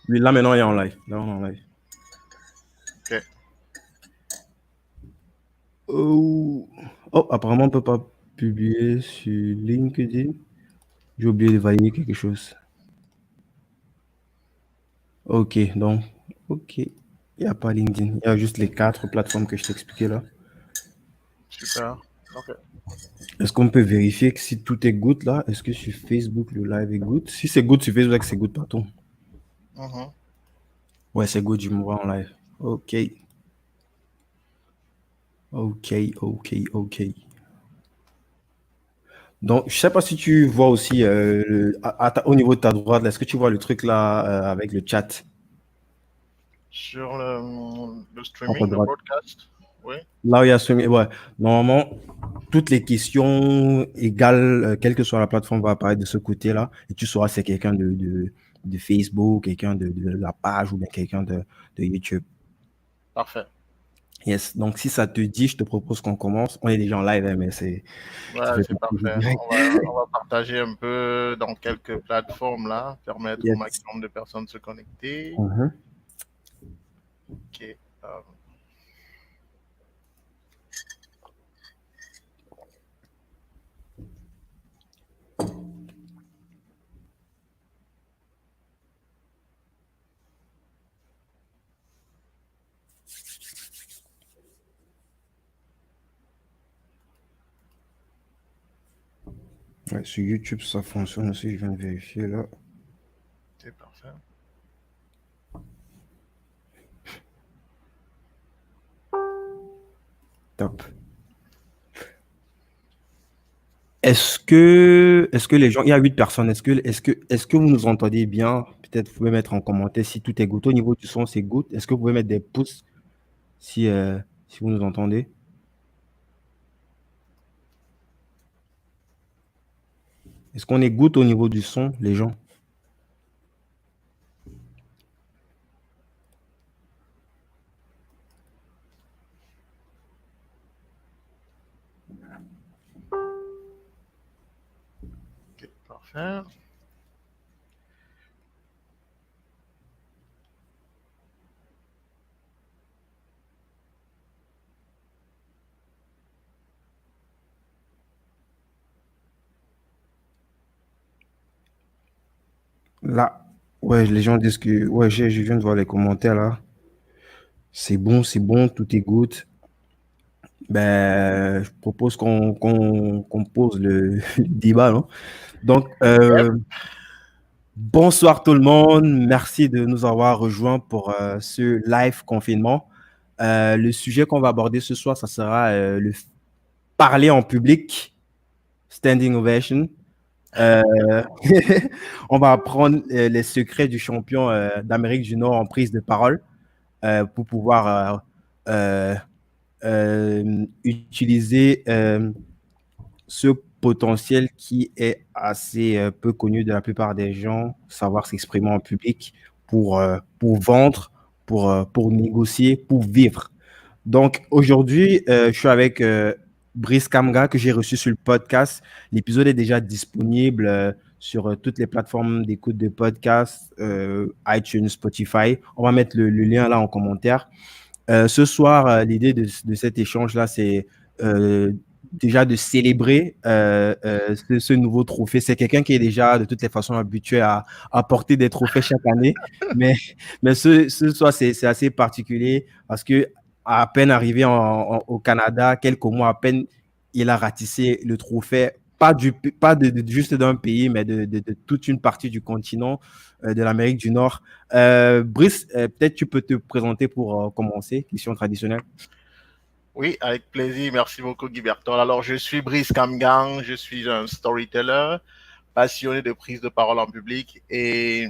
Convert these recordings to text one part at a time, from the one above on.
Oui, là maintenant, il est en live. Là, on est en live. Ok. Oh, apparemment, on ne peut pas publier sur LinkedIn. J'ai oublié de valider quelque chose. Ok, donc, ok. Il n'y a pas LinkedIn. Il y a juste les 4 plateformes que je t'expliquais là. Super. Ok. Est-ce qu'on peut vérifier que si tout est good là? Est-ce que sur Facebook, le live est good? Si c'est good sur Facebook, c'est good partout. Mhm. Ouais, c'est good, je me vois en live. Ok. Ok, ok, ok. Donc, je sais pas si tu vois aussi au niveau de ta droite, là, est-ce que tu vois le truc là avec le chat Sur le en haut à streaming, le droite? broadcast, oui. Là où il y a ce... Ouais, normalement, toutes les questions égales, quelle que soit la plateforme, va apparaître de ce côté-là. Et tu sauras si c'est quelqu'un de Facebook, quelqu'un de la page ou bien quelqu'un de YouTube. Parfait. Yes. Donc, si ça te dit, je te propose qu'on commence. On est déjà en live, hein, mais ça Ouais, fait c'est partie du parfait. direct. On va partager un peu dans quelques plateformes là, permettre au Yes. maximum de personnes de se connecter. Mhm. Ok. Ouais, sur YouTube, ça fonctionne aussi. Je viens de vérifier là. C'est parfait. Top. Est-ce que les gens, il y a 8 personnes, est-ce que vous nous entendez bien? Peut-être vous pouvez mettre en commentaire si tout est good. Au niveau du son, c'est good. Est-ce que vous pouvez mettre des pouces si, si vous nous entendez? Est-ce qu'on est good au niveau du son, les gens? Ok, parfait. Là, ouais, les gens disent que, ouais, je viens de voir les commentaires là. C'est bon, tout est good. Ben, je propose qu'on pose le, le débat, non? Donc, Yep. bonsoir tout le monde. Merci de nous avoir rejoints pour ce live confinement. Le sujet qu'on va aborder ce soir, ça sera le parler en public, standing ovation. Euh, on va apprendre les secrets du champion d'Amérique du Nord en prise de parole pour pouvoir utiliser ce potentiel qui est assez peu connu de la plupart des gens, savoir s'exprimer en public pour vendre, pour négocier, pour vivre. Donc aujourd'hui, je suis avec Brice Kamga que j'ai reçu sur le podcast. L'épisode est déjà disponible sur toutes les plateformes d'écoute de podcast, iTunes, Spotify. On va mettre le lien là en commentaire. Ce soir, l'idée de cet échange-là, c'est euh, déjà de célébrer ce nouveau trophée. C'est quelqu'un qui est déjà de toutes les façons habitué à porter des trophées chaque année, mais, mais ce soir, c'est assez particulier parce que à peine arrivé au Canada, quelques mois à peine, il a ratissé le trophée, pas juste d'un pays, mais de toute une partie du continent de l'Amérique du Nord. Brice, peut-être tu peux te présenter pour commencer, question traditionnelle. Oui, avec plaisir. Merci beaucoup, Guy Bertol. Alors, je suis Brice Kamgang. Je suis un storyteller passionné de prise de parole en public et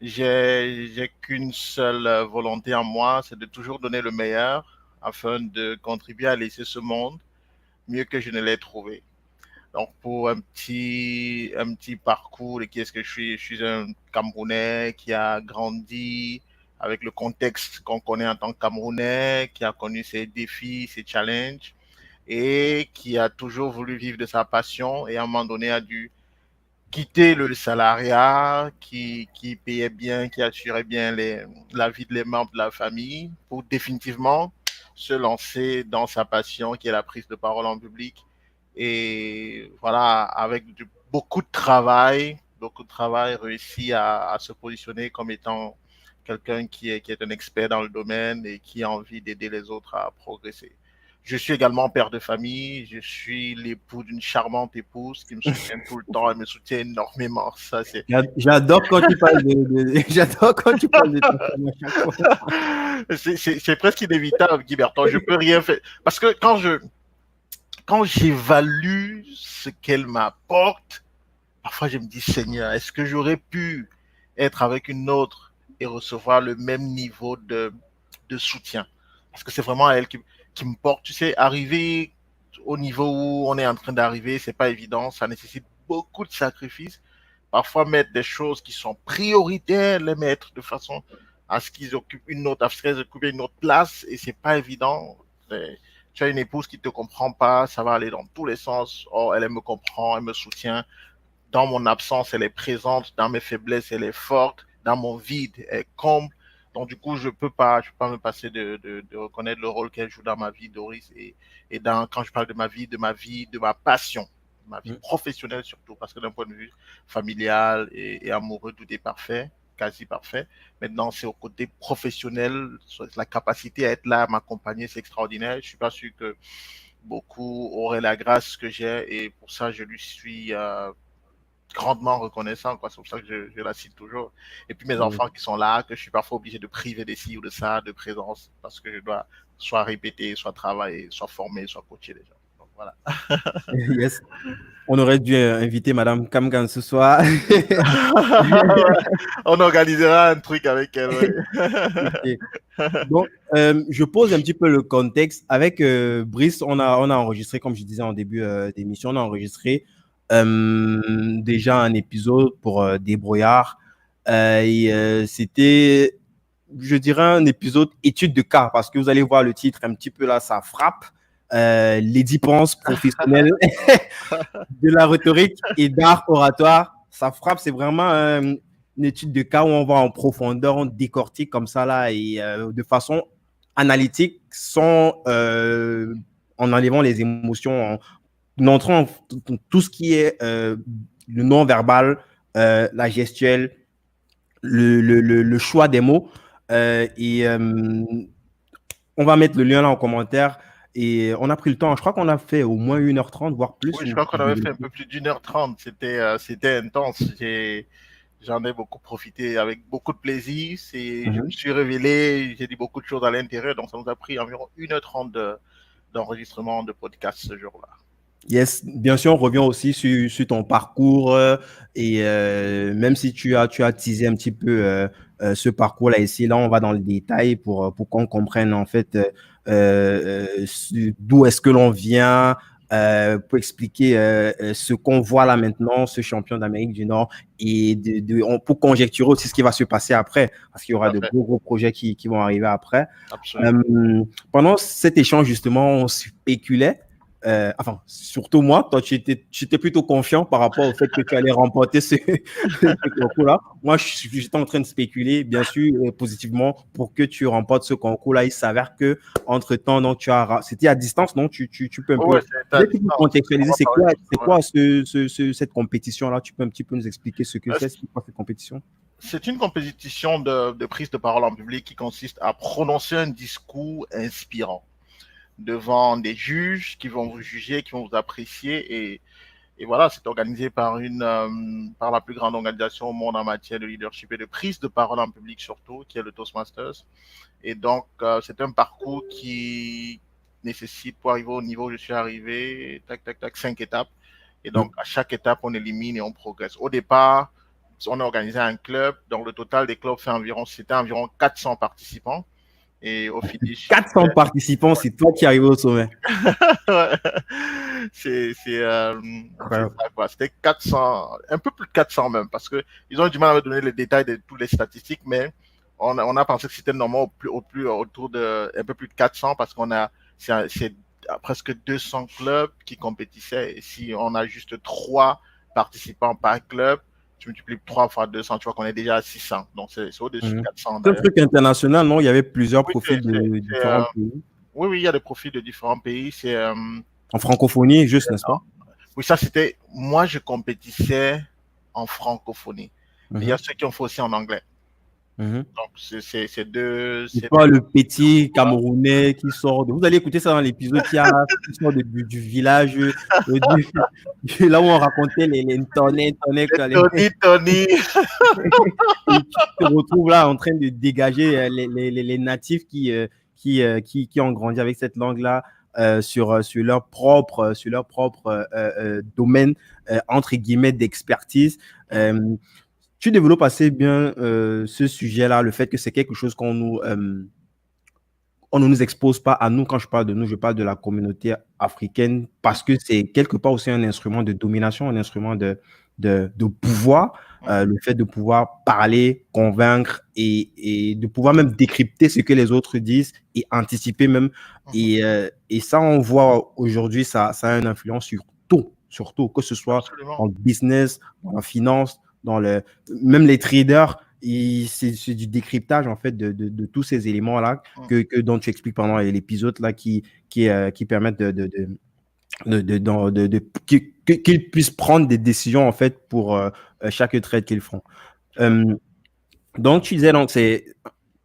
j'ai qu'une seule volonté en moi, c'est de toujours donner le meilleur afin de contribuer à laisser ce monde mieux que je ne l'ai trouvé. Donc, pour un petit parcours de qui est-ce que je suis un Camerounais qui a grandi avec le contexte qu'on connaît en tant que Camerounais, qui a connu ses défis, ses challenges et qui a toujours voulu vivre de sa passion et à un moment donné a dû quitter le salariat qui payait bien, qui assurait bien la vie des membres de la famille pour définitivement se lancer dans sa passion qui est la prise de parole en public. Et voilà, avec beaucoup de travail, réussi à se positionner comme étant quelqu'un qui est un expert dans le domaine et qui a envie d'aider les autres à progresser. Je suis également père de famille, je suis l'époux d'une charmante épouse qui me soutient tout le temps, elle me soutient énormément. Ça, c'est... J'adore quand tu parles j'adore quand tu parles de ta femme à chaque fois. c'est presque inévitable, Guy Bertrand. Je peux rien faire. Parce que quand j'évalue ce qu'elle m'apporte, parfois je me dis, Seigneur, est-ce que j'aurais pu être avec une autre et recevoir le même niveau de soutien? Parce que c'est vraiment elle qui me porte. Tu sais, arriver au niveau où on est en train d'arriver, c'est pas évident. Ça nécessite beaucoup de sacrifices. Parfois, mettre des choses qui sont prioritaires, les mettre de façon à ce qu'ils occupent une autre, à ce qu'elles occupent une autre place, et c'est pas évident. Tu as une épouse qui te comprend pas, ça va aller dans tous les sens. Oh, elle me comprend, elle me soutient. Dans mon absence, elle est présente. Dans mes faiblesses, elle est forte. Dans mon vide, elle comble. Donc, du coup, je peux pas me passer de reconnaître le rôle qu'elle joue dans ma vie, Doris. Et quand je parle de ma passion, ma vie Mm. professionnelle surtout, parce que d'un point de vue familial et amoureux, tout est parfait, quasi parfait. Maintenant, c'est au côté professionnel, la capacité à être là, à m'accompagner, c'est extraordinaire. Je suis pas sûr que beaucoup auraient la grâce que j'ai et pour ça, je lui suis grandement reconnaissant, quoi. C'est pour ça que je la cite toujours. Et puis mes Mm. enfants qui sont là, que je suis parfois obligé de priver de ci ou de ça, de présence, parce que je dois soit répéter, soit travailler, soit former, soit coacher les gens. Donc voilà. Yes. On aurait dû inviter Madame Kamgan ce soir. On organisera un truc avec elle, ouais. Ok. Donc, je pose un petit peu le contexte. Avec Brice, on a enregistré, comme je disais en début d'émission, on a enregistré déjà un épisode pour Débrouillard. C'était, je dirais, un épisode étude de cas, parce que vous allez voir le titre un petit peu là, ça frappe. Les dépenses professionnelles de la rhétorique et d'art oratoire. Ça frappe, c'est vraiment une étude de cas où on va en profondeur, on décortique comme ça là et de façon analytique, sans en enlevant les émotions, en entrant en tout ce qui est le non-verbal, la gestuelle, le choix des mots. Et on va mettre le lien là en commentaire. Et on a pris le temps, je crois qu'on a fait au moins 1h30, voire plus. Oui, je crois qu'on avait fait un peu plus d'1h30. C'était intense. J'en ai beaucoup profité avec beaucoup de plaisir. Je me suis révélé, j'ai dit beaucoup de choses à l'intérieur. Donc, ça nous a pris environ 1h30 d'enregistrement de podcast ce jour-là. Yes, bien sûr, on revient aussi sur ton parcours et même si tu as teasé un petit peu ce parcours-là ici, là, on va dans le détail pour qu'on comprenne en fait d'où est-ce que l'on vient, pour expliquer ce qu'on voit là maintenant, ce champion d'Amérique du Nord, et pour conjecturer aussi ce qui va se passer après, parce qu'il y Tout aura à de fait. gros projets qui vont arriver après. Absolument. Pendant cet échange, justement, on spéculait enfin, surtout moi, toi, tu étais plutôt confiant par rapport au fait que tu allais remporter ce concours-là. Moi, j'étais en train de spéculer, bien sûr, positivement, pour que tu remportes ce concours-là. Il s'avère que, entre-temps, donc, c'était à distance, non? Tu peux un Oui, peu, c'est à peut-être tu peux distance. On contextualiser, va parler de c'est ça, ouais. quoi cette compétition-là? Tu peux un petit peu nous expliquer ce que c'est quoi cette compétition? C'est une compétition de prise de parole en public qui consiste à prononcer un discours inspirant devant des juges qui vont vous juger, qui vont vous apprécier. Et voilà, c'est organisé par la plus grande organisation au monde en matière de leadership et de prise de parole en public surtout, qui est le Toastmasters. Et donc, c'est un parcours qui nécessite, pour arriver au niveau où je suis arrivé, tac, tac, tac, 5 étapes. Et donc, à chaque étape, on élimine et on progresse. Au départ, on a organisé un club. Donc, le total des clubs c'était environ 400 participants. Et au finish, 400 participants, c'est toi qui arrives au sommet. ouais. C'est c'est Incroyable. ça, quoi. C'était 400, un peu plus de 400 même, parce que ils ont du mal à me donner les détails de toutes les statistiques, mais on a pensé que c'était normal autour de un peu plus de 400 parce c'est presque 200 clubs qui compétissaient. Et si on a juste 3 participants par club, tu multiplies 3 fois 200, tu vois qu'on est déjà à 600. Donc, c'est au-dessus de Mhm. 400 C'est un d'ailleurs. truc international, non? Il y avait plusieurs Oui, profils de différents pays. oui, oui, il y a des profils de différents pays. En francophonie, juste, n'est-ce pas? Oui, ça, c'était. Moi, je compétissais en francophonie. Mais il y a Mhm. ceux qui ont fait aussi en anglais. Mhm. Donc, c'est deux. Et C'est pas le deux petit voilà. Camerounais qui sort de... Vous allez écouter ça dans l'épisode qui sort du village, là où on racontait les Ntonnets, Ntonnets, Les quoi, Tony, Tony. et qui se retrouvent là en train de dégager les natifs qui ont grandi avec cette langue-là sur leur propre domaine, entre guillemets, d'expertise. Euh, Tu développes assez bien ce sujet-là, le fait que c'est quelque chose on ne nous expose pas à nous. Quand je parle de nous, je parle de la communauté africaine parce que c'est quelque part aussi un instrument de domination, un instrument de pouvoir. Le fait de pouvoir parler, convaincre et de pouvoir même décrypter ce que les autres disent et anticiper même. Et ça, on voit aujourd'hui, ça a une influence sur tout, que ce soit Absolument. dans le business, dans la finance, même les traders. C'est du décryptage en fait de tous ces éléments-là dont tu expliques pendant l'épisode là qui permettent qu'ils puissent prendre des décisions en fait pour chaque trade qu'ils font. Absolument. Euh, donc tu disais donc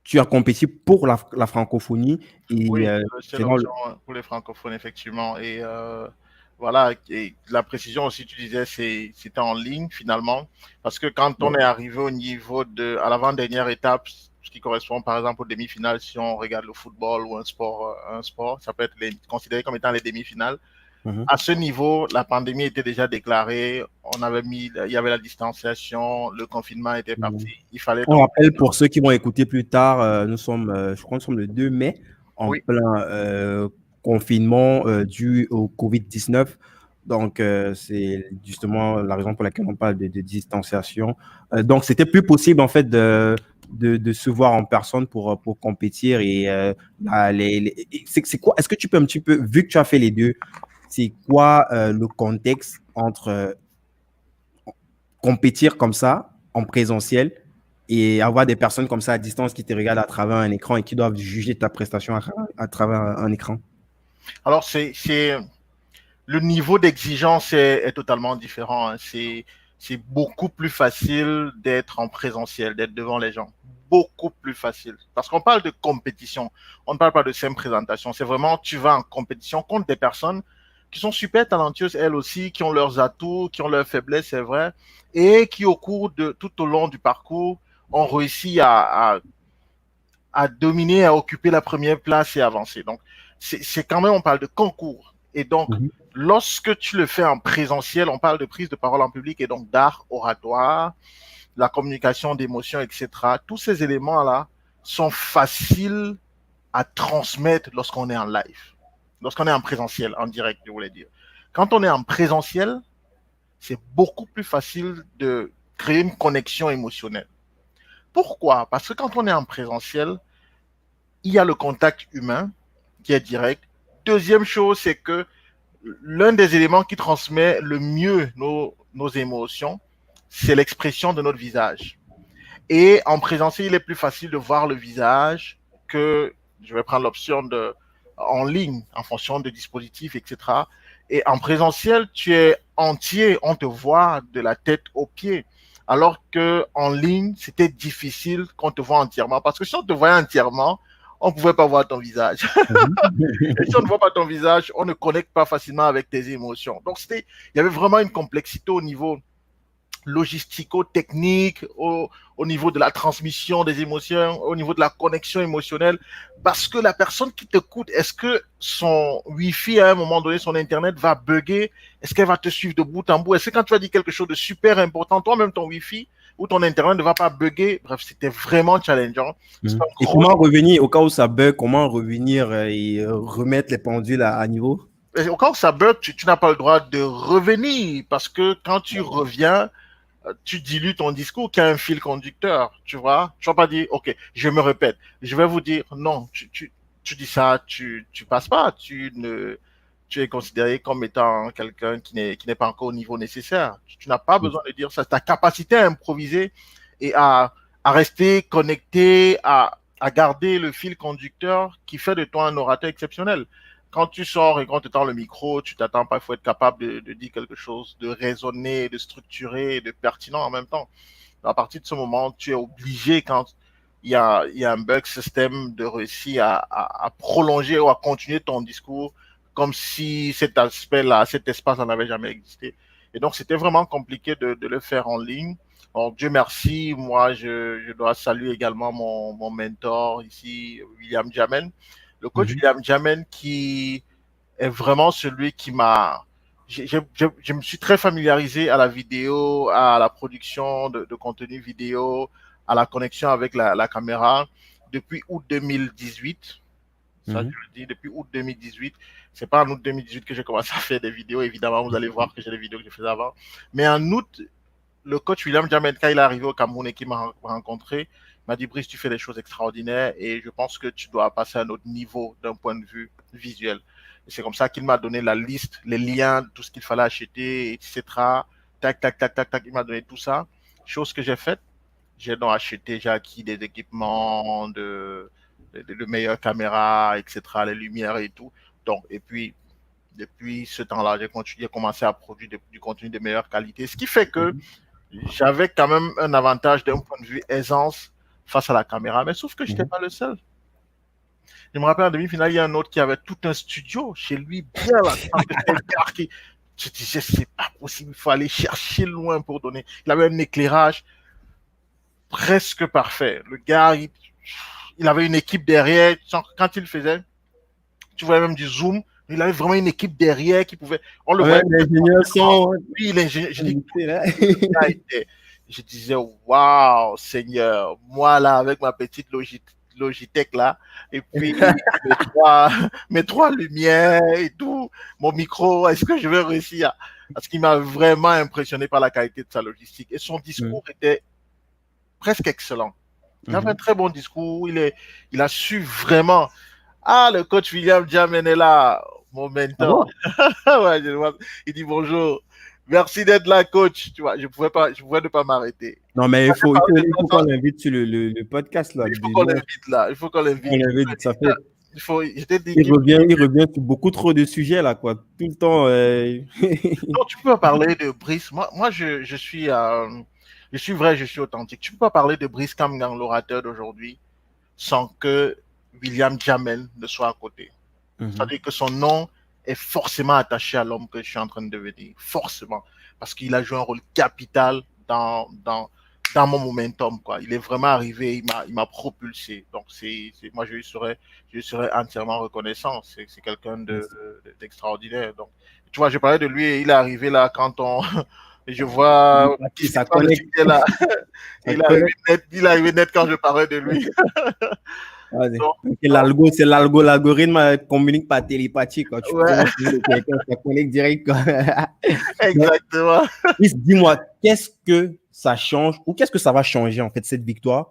tu as compétit pour la francophonie et Oui, c'est c'est dans l'option le pour les francophones, effectivement. Et voilà, et la précision aussi, tu disais, c'était en ligne finalement. Parce que quand on ouais. est arrivé au niveau à l'avant-dernière étape, ce qui correspond par exemple aux demi-finales, si on regarde le football ou un sport, ça peut être considéré comme étant les demi-finales. Mhm. À ce niveau, la pandémie était déjà déclarée. Il y avait la distanciation, le confinement était parti. Mhm. Il fallait On donc. rappelle pour ceux qui vont écouter plus tard, je crois que nous sommes le 2 mai, en Oui, plein confinement dû au Covid-19. Donc, c'est justement la raison pour laquelle on parle de distanciation. Donc, c'était plus possible, en fait, de se voir en personne pour compétir. Et c'est quoi? Est-ce que tu peux un petit peu, vu que tu as fait les deux, c'est quoi le contexte entre compétir comme ça en présentiel et avoir des personnes comme ça à distance qui te regardent à travers un écran et qui doivent juger ta prestation à travers un écran. alors le niveau d'exigence est totalement différent, hein. C'est beaucoup plus facile d'être en présentiel, d'être devant les gens. Beaucoup plus facile. Parce qu'on parle de compétition. On ne parle pas de simple présentation. C'est vraiment, tu vas en compétition contre des personnes qui sont super talentueuses, elles aussi, qui ont leurs atouts, qui ont leurs faiblesses, c'est vrai, et qui, tout au long du parcours, ont réussi à dominer, à occuper la première place et avancer. Donc, c'est quand même, on parle de concours. Et donc, Mhm. lorsque tu le fais en présentiel, on parle de prise de parole en public et donc d'art oratoire, la communication d'émotions, etc. Tous ces éléments-là sont faciles à transmettre lorsqu'on est en live, lorsqu'on est en présentiel, en direct, je voulais dire. Quand on est en présentiel, c'est beaucoup plus facile de créer une connexion émotionnelle. Pourquoi? Parce que quand on est en présentiel, il y a le contact humain qui est direct. Deuxième chose, c'est que l'un des éléments qui transmet le mieux nos émotions, c'est l'expression de notre visage. Et en présentiel, il est plus facile de voir le visage que, je vais prendre l'option en ligne, en fonction de dispositifs, etc. Et en présentiel, tu es entier, on te voit de la tête aux pieds. Alors que en ligne, c'était difficile qu'on te voit entièrement. Parce que si on te voyait entièrement, on ne pouvait pas voir ton visage. Et si on ne voit pas ton visage, on ne connecte pas facilement avec tes émotions. Donc, il y avait vraiment une complexité au niveau logistico-technique, au niveau de la transmission des émotions, au niveau de la connexion émotionnelle, parce que la personne qui t'écoute, est-ce que son Wi-Fi à un moment donné, son Internet va bugger? Est-ce qu'elle va te suivre de bout en bout? Est-ce que quand tu vas dire quelque chose de super important, toi-même ton Wi-Fi ou ton Internet ne va pas bugger? Bref, c'était vraiment challengeant. C'est Mhm. un Et gros. comment revenir, au cas où ça bug, comment revenir et remettre les pendules à niveau? Au cas où ça bug, tu n'as pas le droit de revenir parce que quand tu reviens, tu dilues ton discours qui a un fil conducteur, tu vois. Tu vas pas dire, OK, je me répète. Je vais vous dire, non, tu dis ça, tu passes pas. tu es considéré comme étant quelqu'un qui n'est pas encore au niveau nécessaire. Tu n'as pas besoin de dire ça. Ta capacité à improviser et à rester connecté, à garder le fil conducteur qui fait de toi un orateur exceptionnel. Quand tu sors et qu'on te tend le micro, tu t'attends pas, il faut être capable de dire quelque chose, de raisonner, de structurer, de pertinent en même temps. À partir de ce moment, tu es obligé, quand il y a un bug système, de réussir à prolonger ou à continuer ton discours comme si cet aspect-là, cet espace n'avait jamais existé. Et donc, c'était vraiment compliqué de le faire en ligne. Alors, Dieu merci, moi, je dois saluer également mon mentor ici, William Jamen. Le coach Mhm. William Jamen qui est vraiment celui qui m'a... Je me suis très familiarisé à la vidéo, à la production de contenu vidéo, à la connexion avec la caméra depuis août 2018. Ça, je Mhm. le dis, depuis août 2018. C'est pas en août 2018 que j'ai commencé à faire des vidéos. Évidemment, vous allez voir que j'ai des vidéos que je faisais avant. Mais en août, le coach William Jamenka, il est arrivé au Cameroun et qui m'a rencontré. Il m'a dit, Brice, tu fais des choses extraordinaires et je pense que tu dois passer à un autre niveau d'un point de vue visuel. Et c'est comme ça qu'il m'a donné la liste, les liens, tout ce qu'il fallait acheter, etc. Tac, tac, tac, tac, tac. Il m'a donné tout ça. Chose que j'ai faite. J'ai donc acheté, j'ai acquis des équipements de meilleures caméras, etc., les lumières et tout. Donc, et puis, depuis ce temps-là, j'ai continué à commencer à produire du contenu de meilleure qualité. Ce qui fait que Mhm. j'avais quand même un avantage d'un point de vue aisance face à la caméra. Mais sauf que je n'étais Mhm. pas le seul. Je me rappelle en demi-finale, il y a un autre qui avait tout un studio chez lui, bien là, qui... Je disais, c'est pas possible, il faut aller chercher loin pour donner. Il avait un éclairage presque parfait. Le gars, il avait une équipe derrière. Quand il faisait, tu voyais même du zoom. Il avait vraiment une équipe derrière qui pouvait. On le voyait. Même l'ingénieur son Lui, l'ingénieur. Je dis, invité, là. le gars était. Je disais, waouh, Seigneur, moi là, avec ma petite Logitech là, et puis mes trois lumières et tout, mon micro, est-ce que je vais réussir? Parce qu'il m'a vraiment impressionné par la qualité de sa logistique. Et son discours Mhm. était presque excellent. Il avait un Mhm. très bon discours. Il a su vraiment. Ah, le coach William Jamen est là, mon Ah mentor. bon? Ouais, il dit bonjour. Merci d'être là, coach. Tu vois, je pouvais ne pas m'arrêter. Non, mais il faut qu'on Il l'invite sur le podcast, là. faut qu'on Dis-moi, l'invite là. Il faut qu'on on l'invite. l'invite, ça fait. Il faut, je t'ai dit qu'il Il revient sur beaucoup trop de sujets, là, quoi. Tout le temps. non, tu peux pas parler de Brice. Moi je suis vrai, je suis authentique. Tu peux pas parler de Brice Kamgang, l'orateur d'aujourd'hui, sans que William Jamen ne soit à côté. Mhm. C'est-à-dire que son nom est forcément attaché à l'homme que je suis en train de devenir. Forcément. Parce qu'il a joué un rôle capital dans mon momentum, quoi. Il est vraiment arrivé, il m'a propulsé. Donc, moi, je lui serais entièrement reconnaissant. C'est quelqu'un d'extraordinaire. Donc, tu vois, je parlais de lui et il est arrivé là quand je vois Ça discutant de connecte. sujet là. Ça connecte. Il est arrivé net quand je parlais de lui. Ah, Donc, c'est l'algorithme communique par télépathie, quoi. Tu ouais, prononces le nom de quelqu'un, ça connecte direct, quoi. Mais, exactement. Chris, dis-moi, qu'est-ce que ça change ou qu'est-ce que ça va changer, en fait, cette victoire?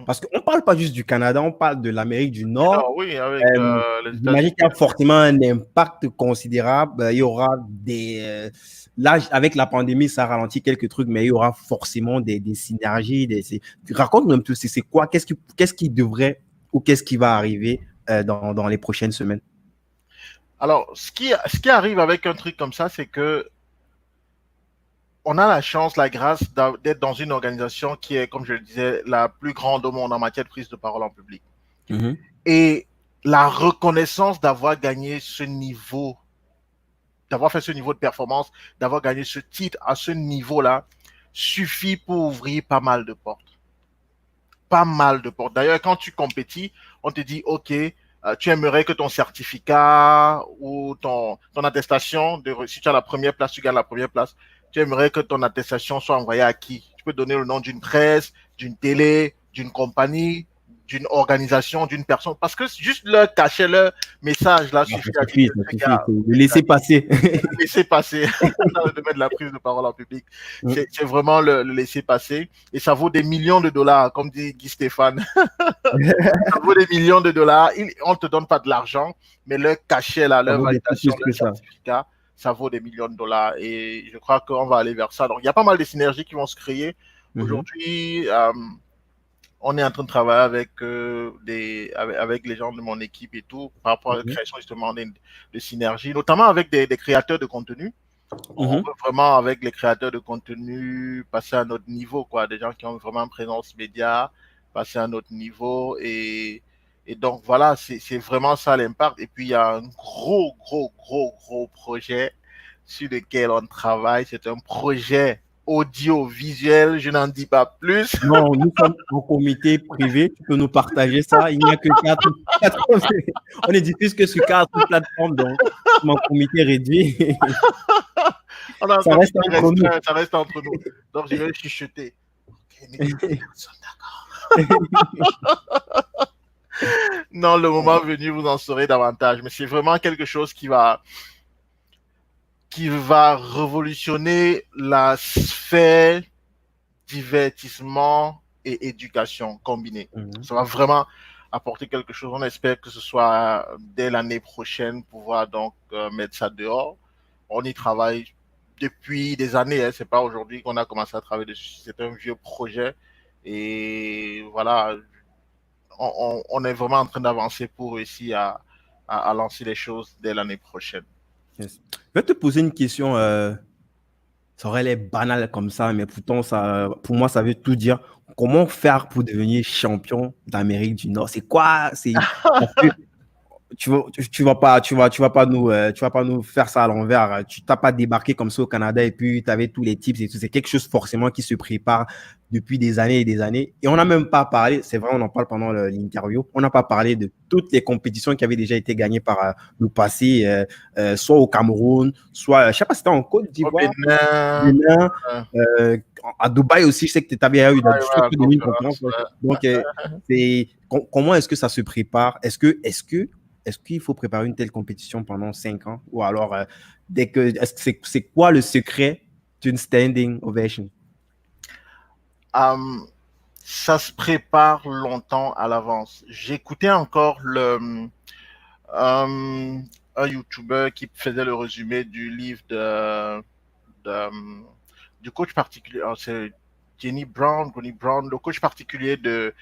Parce qu'on ne parle pas juste du Canada, on parle de l'Amérique du Non, Nord. oui, avec les J'imagine États-Unis. qu'il y a forcément un impact considérable. Il y aura des. Là, avec la pandémie, ça ralentit quelques trucs, mais il y aura forcément des synergies. Raconte-nous un peu, c'est quoi? Qu'est-ce qui devrait ou qu'est-ce qui va arriver dans les prochaines semaines? Alors, ce qui arrive avec un truc comme ça, c'est que on a la chance, la grâce d'être dans une organisation qui est, comme je le disais, la plus grande au monde en matière de prise de parole en public. Mhm. Et la reconnaissance d'avoir gagné ce niveau, d'avoir fait ce niveau de performance, d'avoir gagné ce titre à ce niveau-là, suffit pour ouvrir pas mal de portes. Pas mal de portes. D'ailleurs, quand tu compétis, on te dit, OK, tu aimerais que ton certificat ou ton attestation, si tu as la première place, tu gagnes la première place, tu aimerais que ton attestation soit envoyée à qui? Tu peux donner le nom d'une presse, d'une télé, d'une compagnie, d'une organisation, d'une personne. Parce que juste leur cacher leur message là Ah, suffit ça à dire suffit, que ça les suffit. Il gars, faut le laisser passer. laisser passer dans le domaine de la prise de parole en public. Mm. C'est vraiment le laisser passer. Et ça vaut des millions de dollars, comme dit Guy Stéphane. Ça vaut des millions de dollars. On ne te donne pas de l'argent, mais leur cachet, là, Ça leur vaut beaucoup validation, plus leur que ça. certificat, ça vaut des millions de dollars. Et je crois qu'on va aller vers ça. Donc, il y a pas mal de synergies qui vont se créer. Mhm. Aujourd'hui, on est en train de travailler avec les gens de mon équipe et tout par rapport à la Mhm. création justement de synergies, notamment avec des créateurs de contenu. On Mhm. veut vraiment, avec les créateurs de contenu, passer à un autre niveau, quoi. Des gens qui ont vraiment une présence média, passer à un autre niveau. Et donc, voilà, c'est vraiment ça l'impact. Et puis, il y a un gros projet sur lequel on travaille. C'est un projet audiovisuel. Je n'en dis pas plus. Non, nous sommes en comité privé. Tu peux nous partager ça. Il n'y a que quatre. On est diffuse que sur 4 plateformes, donc mon comité réduit. On a un Ça reste comité entre nous. restreint, ça reste entre nous. Donc, je vais chuchoter. Ok, mais personne, non, le moment venu, vous en saurez davantage. Mais c'est vraiment quelque chose qui va révolutionner la sphère divertissement et éducation combinée. Mhm. Ça va vraiment apporter quelque chose. On espère que ce soit dès l'année prochaine, pouvoir donc mettre ça dehors. On y travaille depuis des années. Hein. C'est pas aujourd'hui qu'on a commencé à travailler dessus. C'est un vieux projet. Et voilà, on est vraiment en train d'avancer pour réussir à lancer les choses dès l'année prochaine. Yes. Je vais te poser une question. Ça aurait l'air banal comme ça, mais pourtant, ça, pour moi, ça veut tout dire. Comment faire pour devenir champion d'Amérique du Nord? C'est quoi? Parce que tu vas pas tu vas pas nous faire ça à l'envers. Tu t'as pas débarqué comme ça au Canada et puis tu avais tous les tips et tout. C'est quelque chose forcément qui se prépare depuis des années et des années. Et on n'a même pas parlé, c'est vrai, on en parle pendant l'interview, on n'a pas parlé de toutes les compétitions qui avaient déjà été gagnées par le passé, soit au Cameroun, soit, je sais pas si c'était en Côte Au d'Ivoire, Bénin, Bénin, euh, euh, à Dubaï aussi, je sais que tu avais eu, ouais, je ouais, crois que la tu as donné une conférence. conférence. Ouais. Ouais. Donc, comment est-ce que ça se prépare? Est-ce qu'il faut préparer une telle compétition pendant 5 ans? Ou alors, c'est quoi le secret d'une standing ovation? Euh, ça se prépare longtemps à l'avance. J'écoutais encore un YouTuber qui faisait le résumé du livre de- du coach particulier. C'est Ronnie Brown, le coach particulier de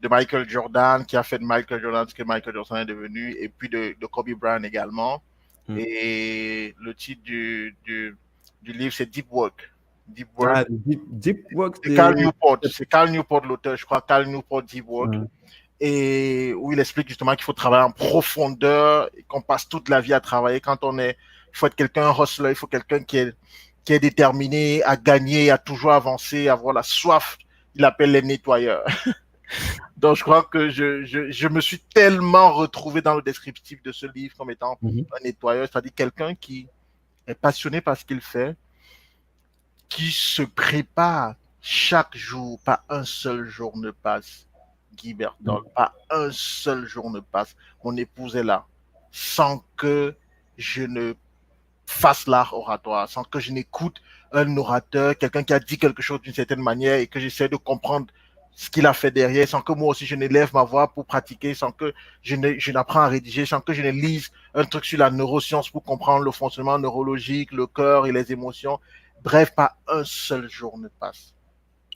Michael Jordan, qui a fait de Michael Jordan ce que Michael Jordan est devenu, et puis de Kobe Bryant également. Hmm. Et le titre du livre, c'est Deep Work. Deep Work. Ah, deep work C'est Cal Newport. C'est Cal Newport, l'auteur, je crois. Cal Newport, Deep Work. Hmm. Et où il explique justement qu'il faut travailler en profondeur et qu'on passe toute la vie à travailler. Il faut être quelqu'un, un hustler, il faut quelqu'un qui est déterminé à gagner, à toujours avancer, à avoir la soif. Il appelle les nettoyeurs. Donc, je crois que je me suis tellement retrouvé dans le descriptif de ce livre comme étant Mhm. un nettoyeur, c'est-à-dire quelqu'un qui est passionné par ce qu'il fait, qui se prépare chaque jour. Pas un seul jour ne passe, Guy Bertol, pas un seul jour ne passe. Mon épouse est là, sans que je ne fasse l'art oratoire, sans que je n'écoute un orateur, quelqu'un qui a dit quelque chose d'une certaine manière et que j'essaie de comprendre ce qu'il a fait derrière, sans que moi aussi je n'élève ma voix pour pratiquer, sans que je n'apprends à rédiger, sans que je ne lise un truc sur la neuroscience pour comprendre le fonctionnement neurologique, le cœur et les émotions. Bref, pas un seul jour ne passe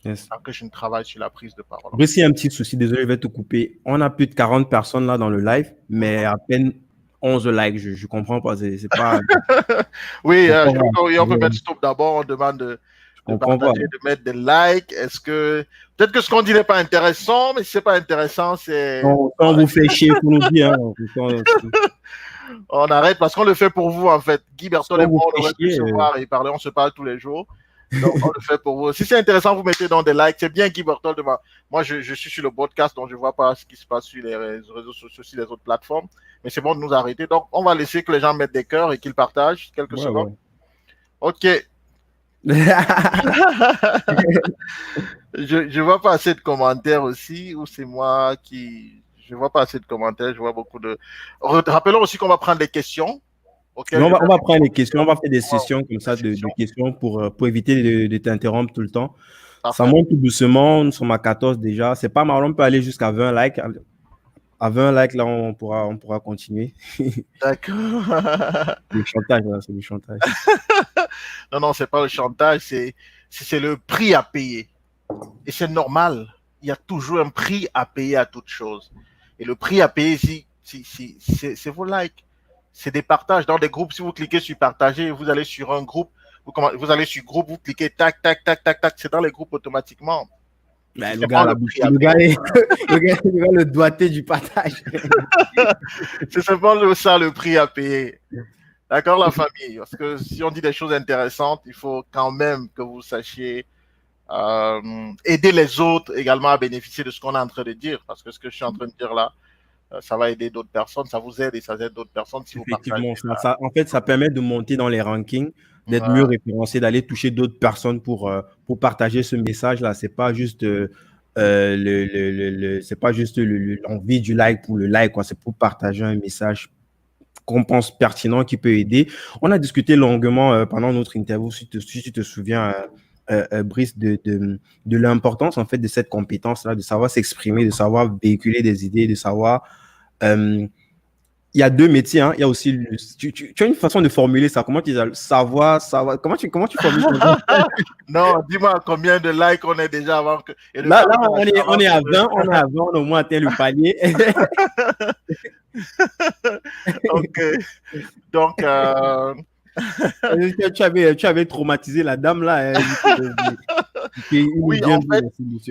Yes. sans que je ne travaille sur la prise de parole. Après, s'il y a un petit souci, désolé, je vais te couper. On a plus de 40 personnes là dans le live, mais à peine 11 likes. Je comprends pas. C'est pas. Oui, Je comprends pas. on peut mettre stop d'abord. On demande Je de comprends pas. partager, de mettre des likes. Est-ce que peut-être que ce qu'on dit n'est pas intéressant, mais si c'est pas intéressant, c'est Quand on vous fait chier, il faut nous dire. Hein. on arrête parce qu'on le fait pour vous en fait. Guy Si Bertol et on vous moi, on fait aurait pu chier, se voir et parler. On se parle tous les jours. Donc, on le fait pour vous. Si c'est intéressant, vous mettez dans des likes. C'est bien Guy Bertol de moi, je suis sur le podcast, donc je vois pas ce qui se passe sur les réseaux sociaux, sur les autres plateformes. Mais c'est bon de nous arrêter. Donc, on va laisser que les gens mettent des cœurs et qu'ils partagent quelques ouais, secondes. ouais. OK. Je vois pas assez de commentaires aussi, ou c'est moi qui... Je vois pas assez de commentaires, je vois beaucoup de... Rappelons aussi qu'on va prendre des questions Mais auxquelles je vais on va prendre les répondre. questions, on va faire des Wow, sessions comme des ça de sessions. questions pour éviter de t'interrompre tout le temps. Ça Parfait. monte tout doucement, nous sommes à 14 déjà. C'est pas mal, on peut aller jusqu'à 20 likes. À 20 likes, là, on pourra continuer. D'accord. Le chantage, là, c'est le chantage. Non, non, c'est pas le chantage, c'est le prix à payer. Et c'est normal. Il y a toujours un prix à payer à toute chose. Et le prix à payer ici, c'est vos likes. C'est des partages. Dans des groupes, si vous cliquez sur partager, vous allez sur un groupe, vous allez sur groupe, vous cliquez tac, tac, tac, tac, tac, c'est dans les groupes automatiquement. C'est Ben, le simplement gars, le la prix à le gars, payer. le gars, le doigté du partage. C'est simplement ça le prix à payer. D'accord, la famille? Parce que si on dit des choses intéressantes, il faut quand même que vous sachiez aider les autres également à bénéficier de ce qu'on est en train de dire. Parce que ce que je suis en train de dire là, ça va aider d'autres personnes, ça vous aide et ça aide d'autres personnes si vous partagez. Effectivement, en fait, ça permet de monter dans les rankings, d'être mieux Voilà. référencé, d'aller toucher d'autres personnes pour partager ce message-là. C'est pas juste c'est pas juste l'envie du like pour le like, quoi. C'est pour partager un message qu'on pense pertinent qui peut aider. On a discuté longuement pendant notre interview, si tu te souviens, Brice, de l'importance en fait de cette compétence-là, de savoir s'exprimer, de savoir véhiculer des idées, de savoir euh, il y a deux métiers, hein. Il y a aussi tu as une façon de formuler ça. Comment tu dis ça? Savoir. Comment tu formules ça? Non, dis-moi combien de likes on est déjà avant que, et de Là, partages on avant est que... à 20, on a au moins atteint le palier. Ok. Donc, Tu avais traumatisé la dame là. Hein, il nous oui, vient en de fait,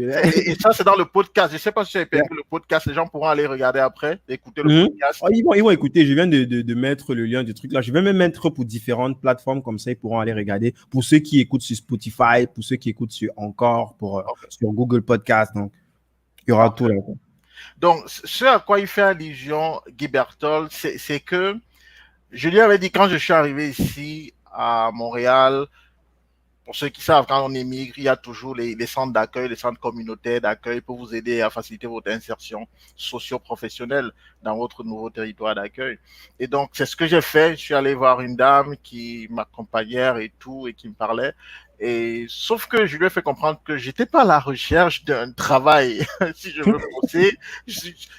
la et ça, c'est dans le podcast. Je ne sais pas si tu as perdu le podcast. Les gens pourront aller regarder après, écouter le Mhm. podcast. Oh, ils vont écouter. Je viens de mettre le lien du truc là. Je vais même mettre pour différentes plateformes comme ça, ils pourront aller regarder. Pour ceux qui écoutent sur Spotify, pour ceux qui écoutent sur Encore, Ok, sur Google Podcast. Donc, il y aura tout parfait. là. Donc, ce à quoi il fait allusion, Guy Berthold, c'est que je lui avais dit quand je suis arrivé ici à Montréal, pour ceux qui savent, quand on émigre, il y a toujours les centres d'accueil, les centres communautaires d'accueil pour vous aider à faciliter votre insertion socio-professionnelle dans votre nouveau territoire d'accueil. Et donc, c'est ce que j'ai fait. Je suis allé voir une dame qui m'accompagnait et tout, et qui me parlait. Et sauf que je lui ai fait comprendre que j'étais pas à la recherche d'un travail. Si je veux bosser,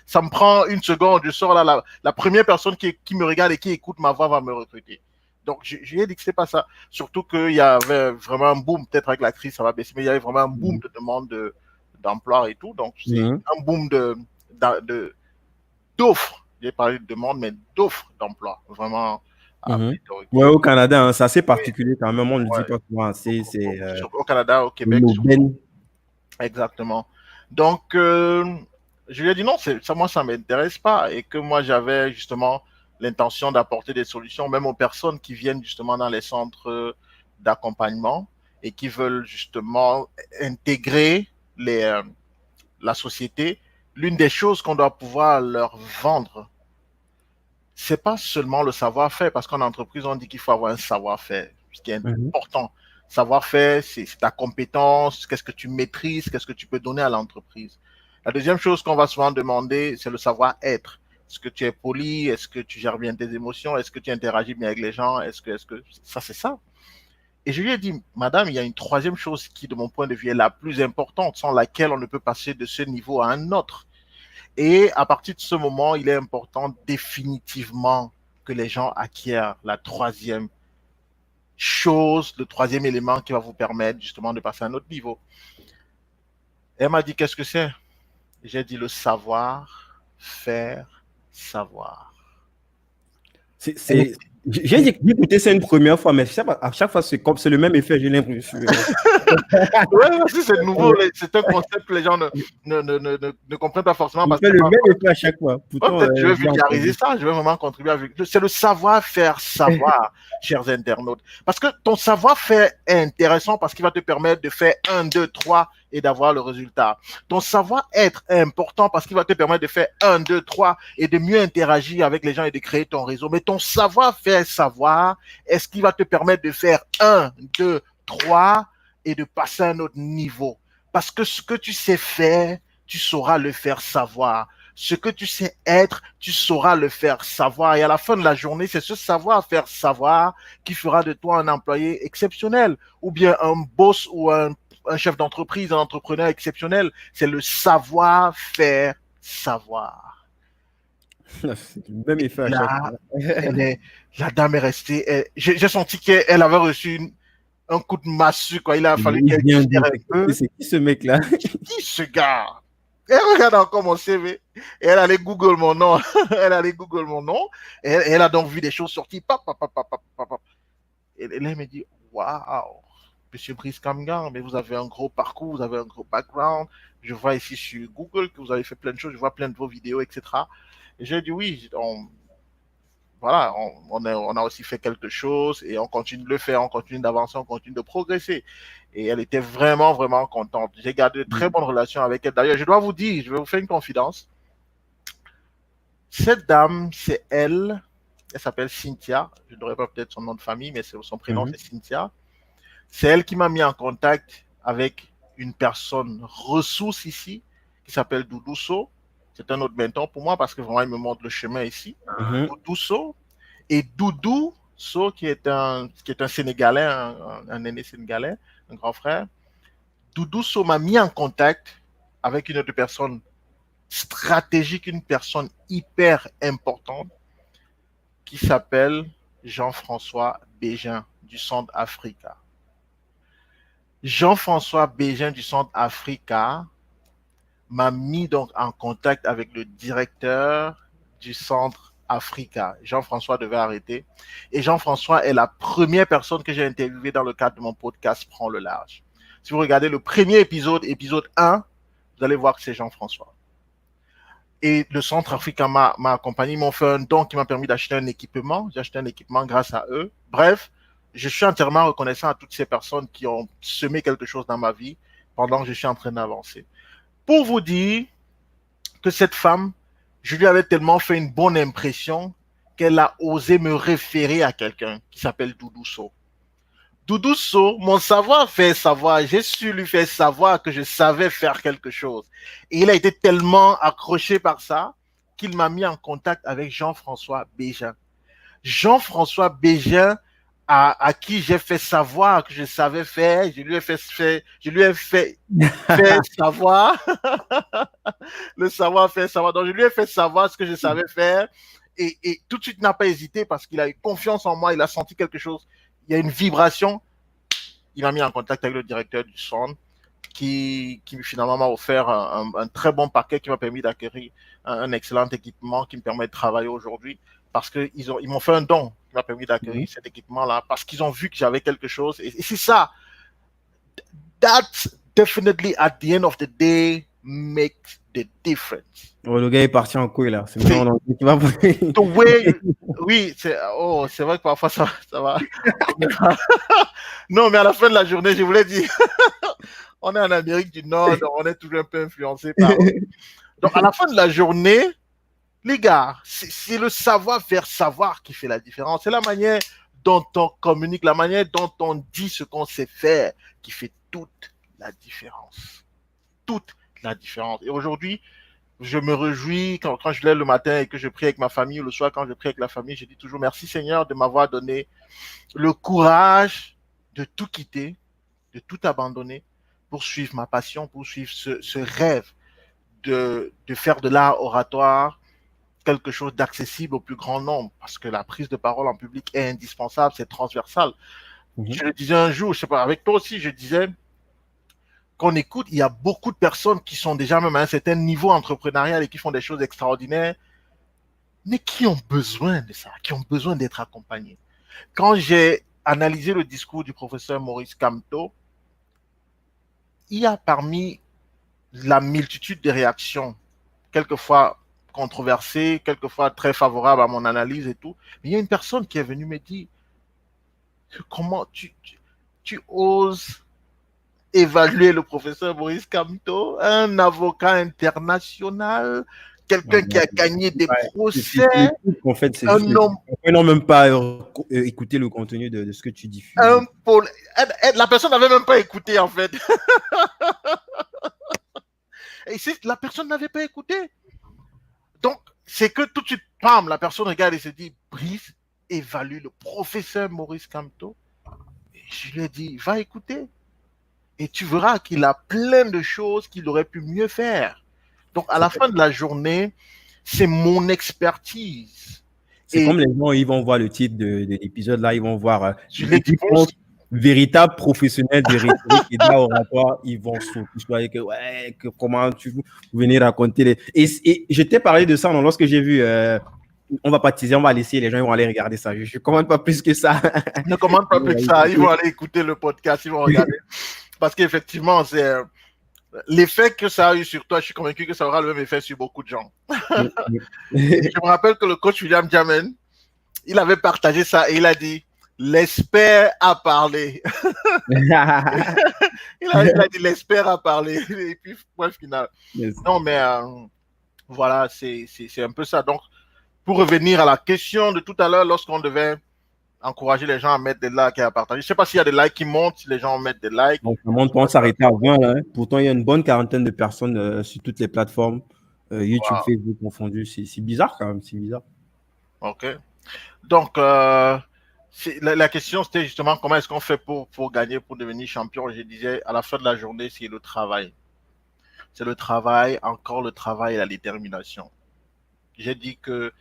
ça me prend une seconde. Je sors là, la première personne qui me regarde et qui écoute ma voix va me recruter. Donc, je lui ai dit que c'est pas ça. Surtout qu'il y avait vraiment un boom, peut-être avec la crise, ça va baisser, mais il y avait vraiment un boom Mhm. de demande d'emploi et tout. Donc, c'est Mhm. un boom d'offres. J'ai parlé de demande, mais d'offres d'emploi. Vraiment à Mhm. pléthorique. Ouais, au Canada, hein, c'est assez Oui, particulier quand même. On ne le dit ouais. pas souvent assez. C'est Au Canada, au Québec, surtout. l'aubaine. Exactement. Donc, je lui ai dit non, ça, moi, ça ne m'intéresse pas. Et que moi, j'avais justement l'intention d'apporter des solutions, même aux personnes qui viennent justement dans les centres d'accompagnement et qui veulent justement intégrer la société. L'une des choses qu'on doit pouvoir leur vendre, c'est pas seulement le savoir-faire, parce qu'en entreprise, on dit qu'il faut avoir un savoir-faire, ce qui est Mhm. important. Savoir-faire, c'est ta compétence, qu'est-ce que tu maîtrises, qu'est-ce que tu peux donner à l'entreprise. La deuxième chose qu'on va souvent demander, c'est le savoir-être. Est-ce que tu es poli? Est-ce que tu gères bien tes émotions? Est-ce que tu interagis bien avec les gens? Ça, c'est ça. Et je lui ai dit, madame, il y a une troisième chose qui, de mon point de vue, est la plus importante, sans laquelle on ne peut passer de ce niveau à un autre. Et à partir de ce moment, il est important définitivement que les gens acquièrent la troisième chose, le troisième élément qui va vous permettre justement de passer à un autre niveau. Elle m'a dit, qu'est-ce que c'est? J'ai dit le savoir, faire, savoir. Et J'ai écouté ça une première fois, mais à chaque fois, c'est le même effet. J'ai l'impression. ouais, c'est nouveau, c'est un concept que les gens ne comprennent pas forcément Il parce que fait c'est le pas... même effet à chaque fois. Ouais, Pourtant, peut-être je vais j'ai vulgariser entendu. ça, je vais vraiment contribuer avec. C'est le savoir-faire savoir, chers internautes. Parce que ton savoir-faire est intéressant parce qu'il va te permettre de faire un, 2, 3 et d'avoir le résultat. Ton savoir-être est important parce qu'il va te permettre de faire un, 2, 3 et de mieux interagir avec les gens et de créer ton réseau. Mais ton savoir-faire savoir est ce qui va te permettre de faire un, 2, croire et de passer à un autre niveau. Parce que ce que tu sais faire, tu sauras le faire savoir. Ce que tu sais être, tu sauras le faire savoir. Et à la fin de la journée, c'est ce savoir-faire savoir qui fera de toi un employé exceptionnel ou bien un boss ou un chef d'entreprise, un entrepreneur exceptionnel. C'est le savoir-faire savoir. C'est le même effet à chaque Là, fois. la dame est restée. J'ai senti qu'elle avait reçu un coup de massue, quoi. Il a fallu Il qu'elle vient digère d'où? un peu. C'est qui ce mec-là? Qui ce gars? Elle regarde encore mon CV. Et elle allait Google mon nom. Elle allait Google mon nom. Et elle a donc vu des choses sorties. Pap, pap, pap, pap, pap, pap. Et là, elle me dit, waouh, Monsieur Brice Kamgar, mais vous avez un gros parcours, vous avez un gros background. Je vois ici sur Google que vous avez fait plein de choses. Je vois plein de vos vidéos, etc. Et j'ai dit oui, voilà, on a aussi fait quelque chose et on continue de le faire, on continue d'avancer, on continue de progresser. Et elle était vraiment, vraiment contente. J'ai gardé de très bonnes relations avec elle. D'ailleurs, je dois vous dire, je vais vous faire une confidence. Cette dame, c'est elle. Elle s'appelle Cynthia. Je n'aurais pas peut-être son nom de famille, mais son prénom, Mhm. c'est Cynthia. C'est elle qui m'a mis en contact avec une personne ressource ici, qui s'appelle Doudousso. C'est un autre mentor pour moi parce que vraiment, il me montre le chemin ici. Mhm. Doudousso. Et Doudou So, qui est un Sénégalais, un aîné sénégalais, un grand frère. Doudou So m'a mis en contact avec une autre personne stratégique, une personne hyper importante qui s'appelle Jean-François Bégin du Centre Africa. Jean-François Bégin du Centre Africa m'a mis donc en contact avec le directeur du Centre Africa. Jean-François devait arrêter. Et Jean-François est la première personne que j'ai interviewée dans le cadre de mon podcast Prends le large. Si vous regardez le premier épisode, épisode 1, vous allez voir que c'est Jean-François. Et le Centre Africa m'a accompagné, ils m'ont fait un don qui m'a permis d'acheter un équipement. J'ai acheté un équipement grâce à eux. Bref, je suis entièrement reconnaissant à toutes ces personnes qui ont semé quelque chose dans ma vie pendant que je suis en train d'avancer. Pour vous dire que cette femme, je lui avais tellement fait une bonne impression qu'elle a osé me référer à quelqu'un qui s'appelle Doudou So. Doudou So, mon savoir-faire savoir, j'ai su lui faire savoir que je savais faire quelque chose. Et il a été tellement accroché par ça qu'il m'a mis en contact avec Jean-François Bégin. Jean-François Bégin, à qui j'ai fait savoir que je savais faire, je lui ai fait savoir le savoir-faire savoir. Donc, je lui ai fait savoir ce que je savais faire et tout de suite n'a pas hésité parce qu'il a eu confiance en moi, il a senti quelque chose, il y a une vibration. Il m'a mis en contact avec le directeur du centre qui finalement m'a offert un très bon paquet qui m'a permis d'acquérir un excellent équipement qui me permet de travailler aujourd'hui parce qu'ils m'ont fait un don qui m'a permis d'acquérir cet équipement-là parce qu'ils ont vu que j'avais quelque chose. Et c'est ça. That's definitely at the end of the day makes the difference. Oh, le gars est parti en couille là. C'est maintenant en anglais qui va. The way, oui, c'est vrai que parfois ça va. Non, mais à la fin de la journée, je voulais dire, on est en Amérique du Nord, donc on est toujours un peu influencé par. Donc à la fin de la journée, les gars, c'est le savoir-faire savoir qui fait la différence. C'est la manière dont on communique, la manière dont on dit ce qu'on sait faire qui fait toute la différence. Toute la différence. Et aujourd'hui, je me réjouis quand je lève le matin et que je prie avec ma famille, ou le soir quand je prie avec la famille, je dis toujours merci Seigneur de m'avoir donné le courage de tout quitter, de tout abandonner pour suivre ma passion, pour suivre ce rêve de faire de l'art oratoire quelque chose d'accessible au plus grand nombre, parce que la prise de parole en public est indispensable, c'est transversal. Je le disais un jour, je sais pas, avec toi aussi, je disais qu'on écoute, il y a beaucoup de personnes qui sont déjà même à un certain niveau entrepreneurial et qui font des choses extraordinaires, mais qui ont besoin de ça, qui ont besoin d'être accompagnés. Quand j'ai analysé le discours du professeur Maurice Kamto, il y a parmi la multitude de réactions, quelquefois controversées, quelquefois très favorables à mon analyse et tout, mais il y a une personne qui est venue me dire comment tu oses évaluer le professeur Maurice Kamto, un avocat international quelqu'un qui a gagné des procès, en fait, c'est juste un homme, ils n'ont même pas écouté le contenu de ce que tu diffuses. la personne n'avait même pas écouté en fait. Et la personne n'avait pas écouté. Donc, c'est que tout de suite, pam, la personne regarde et se dit, Brice évalue le professeur Maurice Kamto. Et je lui ai dit, va écouter. Et tu verras qu'il a plein de choses qu'il aurait pu mieux faire. Donc, à la fin de la journée, c'est mon expertise. C'est comme les gens, ils vont voir le titre de l'épisode, là, ils vont voir véritable professionnel de rhétorique et d'oratoire, ils vont sauter sur comment vous venez raconter. Et je t'ai parlé de ça lorsque j'ai vu, on va pas teaser, on va laisser, les gens ils vont aller regarder ça. Je ne commande pas plus que ça. Ne commande pas plus que ça, ils vont aller écouter le podcast, ils vont regarder. Parce qu'effectivement, c'est l'effet que ça a eu sur toi, je suis convaincu que ça aura le même effet sur beaucoup de gens. Je me rappelle que le coach William Jamen, il avait partagé ça et il a dit l'expert a parlé. il a dit l'expert a parlé. Et puis, point final. Yes. Non, mais voilà, c'est un peu ça. Donc, pour revenir à la question de tout à l'heure, lorsqu'on devait encourager les gens à mettre des likes et à partager. Je ne sais pas s'il y a des likes qui montent, si les gens mettent des likes. Donc, ça monte, on s'arrêter à 20. Hein. Pourtant, il y a une bonne quarantaine de personnes sur toutes les plateformes, YouTube, Facebook confondus. C'est bizarre quand même, c'est bizarre. OK. Donc, la question, c'était justement comment est-ce qu'on fait pour gagner, pour devenir champion. Je disais, à la fin de la journée, c'est le travail. C'est le travail, encore le travail et la détermination. J'ai dit que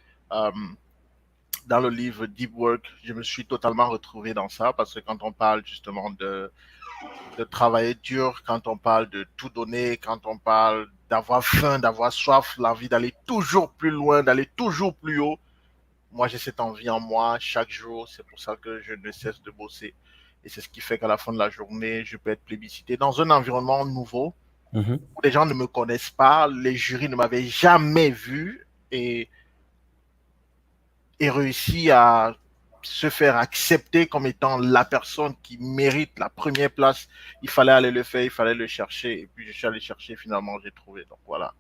dans le livre Deep Work, je me suis totalement retrouvé dans ça parce que quand on parle justement de travailler dur, quand on parle de tout donner, quand on parle d'avoir faim, d'avoir soif, l'envie d'aller toujours plus loin, d'aller toujours plus haut, moi j'ai cette envie en moi chaque jour, c'est pour ça que je ne cesse de bosser. Et c'est ce qui fait qu'à la fin de la journée, je peux être plébiscité dans un environnement nouveau où les gens ne me connaissent pas, les jurys ne m'avaient jamais vu et réussi à se faire accepter comme étant la personne qui mérite la première place. Il fallait aller le faire, il fallait le chercher. Et puis, je suis allé chercher, finalement, j'ai trouvé. Donc, voilà.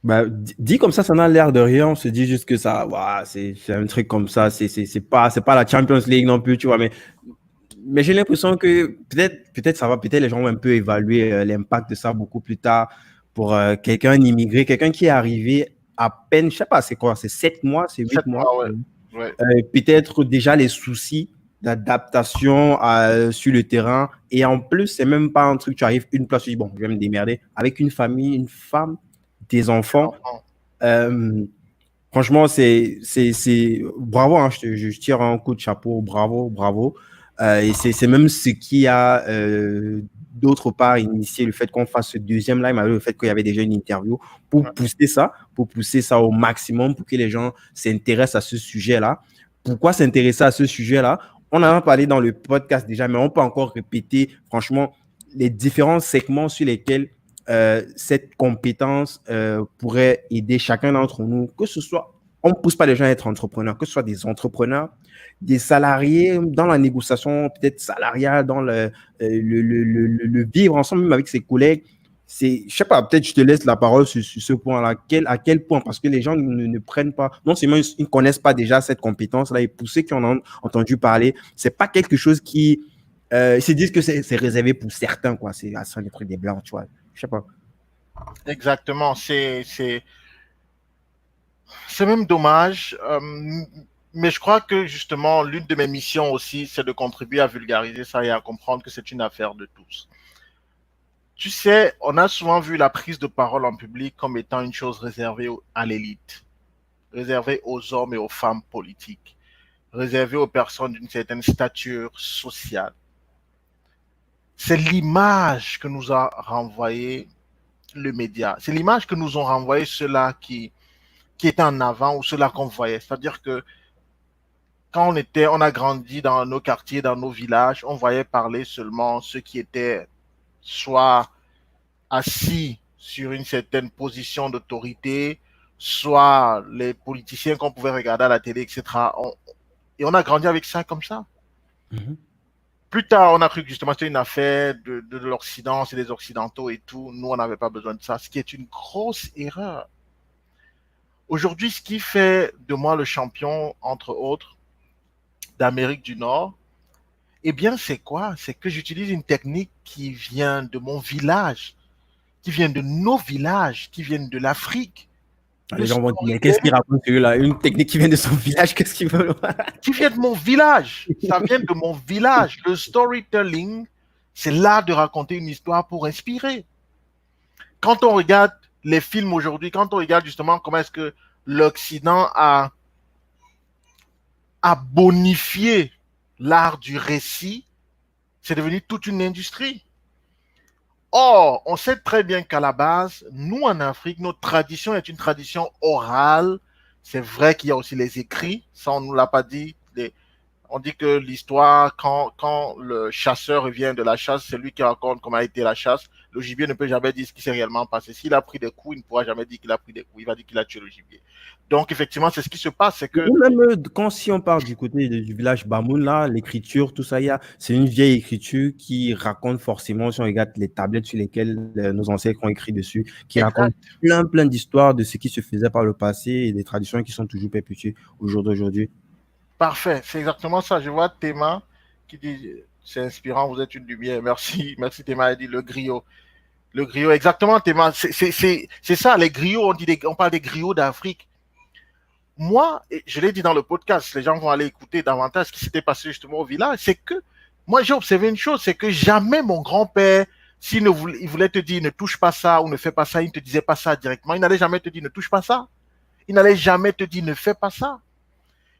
Bah, dit comme ça n'a l'air de rien. On se dit juste que ça, c'est un truc comme ça. C'est pas la Champions League non plus, tu vois. Mais j'ai l'impression que peut-être ça va, peut-être les gens vont un peu évaluer l'impact de ça beaucoup plus tard pour quelqu'un immigré, quelqu'un qui est arrivé à peine, je sais pas, c'est quoi, c'est 7 mois, c'est 8 mois. Ouais. Peut-être déjà les soucis d'adaptation sur le terrain. Et en plus, c'est même pas un truc, tu arrives une place, tu dis, bon, je vais me démerder. Avec une famille, une femme, des enfants. Franchement, c'est bravo, hein, je tire un coup de chapeau, bravo. Et c'est même ce qui a d'autre part initié le fait qu'on fasse ce deuxième live, malgré le fait qu'il y avait déjà une interview, pour pousser ça au maximum, pour que les gens s'intéressent à ce sujet-là. Pourquoi s'intéresser à ce sujet-là? On en a parlé dans le podcast déjà, mais on peut encore répéter, franchement, les différents segments sur lesquels cette compétence pourrait aider chacun d'entre nous, que ce soit, on ne pousse pas les gens à être entrepreneurs, que ce soit des entrepreneurs, des salariés dans la négociation peut-être salariale, dans le vivre ensemble même avec ses collègues. Je sais pas, peut-être je te laisse la parole sur ce point-là. À quel point? Parce que les gens ne prennent pas, non seulement ils ne connaissent pas déjà cette compétence-là, et pour ceux qui en ont entendu parler, c'est pas quelque chose qui, ils se disent que c'est réservé pour certains, quoi. C'est des trucs des blancs, tu vois. Je sais pas. Exactement, c'est même dommage, mais je crois que justement l'une de mes missions aussi, c'est de contribuer à vulgariser ça et à comprendre que c'est une affaire de tous. Tu sais, on a souvent vu la prise de parole en public comme étant une chose réservée à l'élite, réservée aux hommes et aux femmes politiques, réservée aux personnes d'une certaine stature sociale. C'est l'image que nous a renvoyé le média. C'est l'image que nous ont renvoyé ceux-là qui étaient en avant ou ceux-là qu'on voyait. C'est-à-dire que quand on a grandi dans nos quartiers, dans nos villages, on voyait parler seulement ceux qui étaient soit assis sur une certaine position d'autorité, soit les politiciens qu'on pouvait regarder à la télé, etc. Et on a grandi avec ça comme ça. Plus tard, on a cru que justement c'était une affaire de l'Occident, c'est des Occidentaux et tout. Nous, on n'avait pas besoin de ça, ce qui est une grosse erreur. Aujourd'hui, ce qui fait de moi le champion, entre autres, d'Amérique du Nord, eh bien, c'est quoi? C'est que j'utilise une technique qui vient de mon village, qui vient de nos villages, qui viennent de l'Afrique. Le Les gens vont dire, mais qu'est-ce storytelling qu'il raconte celui-là? Une technique qui vient de son village, qu'est-ce qu'il veut? qui vient de mon village. Ça vient de mon village. Le storytelling, c'est l'art de raconter une histoire pour inspirer. Quand on regarde les films aujourd'hui, quand on regarde justement comment est-ce que l'Occident a bonifié l'art du récit, c'est devenu toute une industrie. Or, on sait très bien qu'à la base, nous en Afrique, notre tradition est une tradition orale. C'est vrai qu'il y a aussi les écrits, ça on ne nous l'a pas dit. On dit que l'histoire, quand le chasseur revient de la chasse, c'est lui qui raconte comment a été la chasse. Le gibier ne peut jamais dire ce qui s'est réellement passé. S'il a pris des coups, il ne pourra jamais dire qu'il a pris des coups. Il va dire qu'il a tué le gibier. Donc, effectivement, c'est ce qui se passe. C'est que Ou même quand si on part du côté du village Bamoun, là, l'écriture, tout ça, c'est une vieille écriture qui raconte forcément, si on regarde les tablettes sur lesquelles nos ancêtres ont écrit dessus, qui raconte exact. plein d'histoires de ce qui se faisait par le passé et des traditions qui sont toujours perpétuées au jour d'aujourd'hui. Parfait. C'est exactement ça. Je vois Théma qui dit c'est inspirant, vous êtes une lumière. Merci. Merci Théma. Elle dit le griot. Le griot, exactement Théma. C'est ça, les griots. On parle des griots d'Afrique. Moi, je l'ai dit dans le podcast, les gens vont aller écouter davantage ce qui s'était passé justement au village, c'est que moi j'ai observé une chose, c'est que jamais mon grand-père, s'il il voulait te dire ne touche pas ça ou ne fais pas ça, il ne te disait pas ça directement, il n'allait jamais te dire ne touche pas ça, il n'allait jamais te dire ne fais pas ça.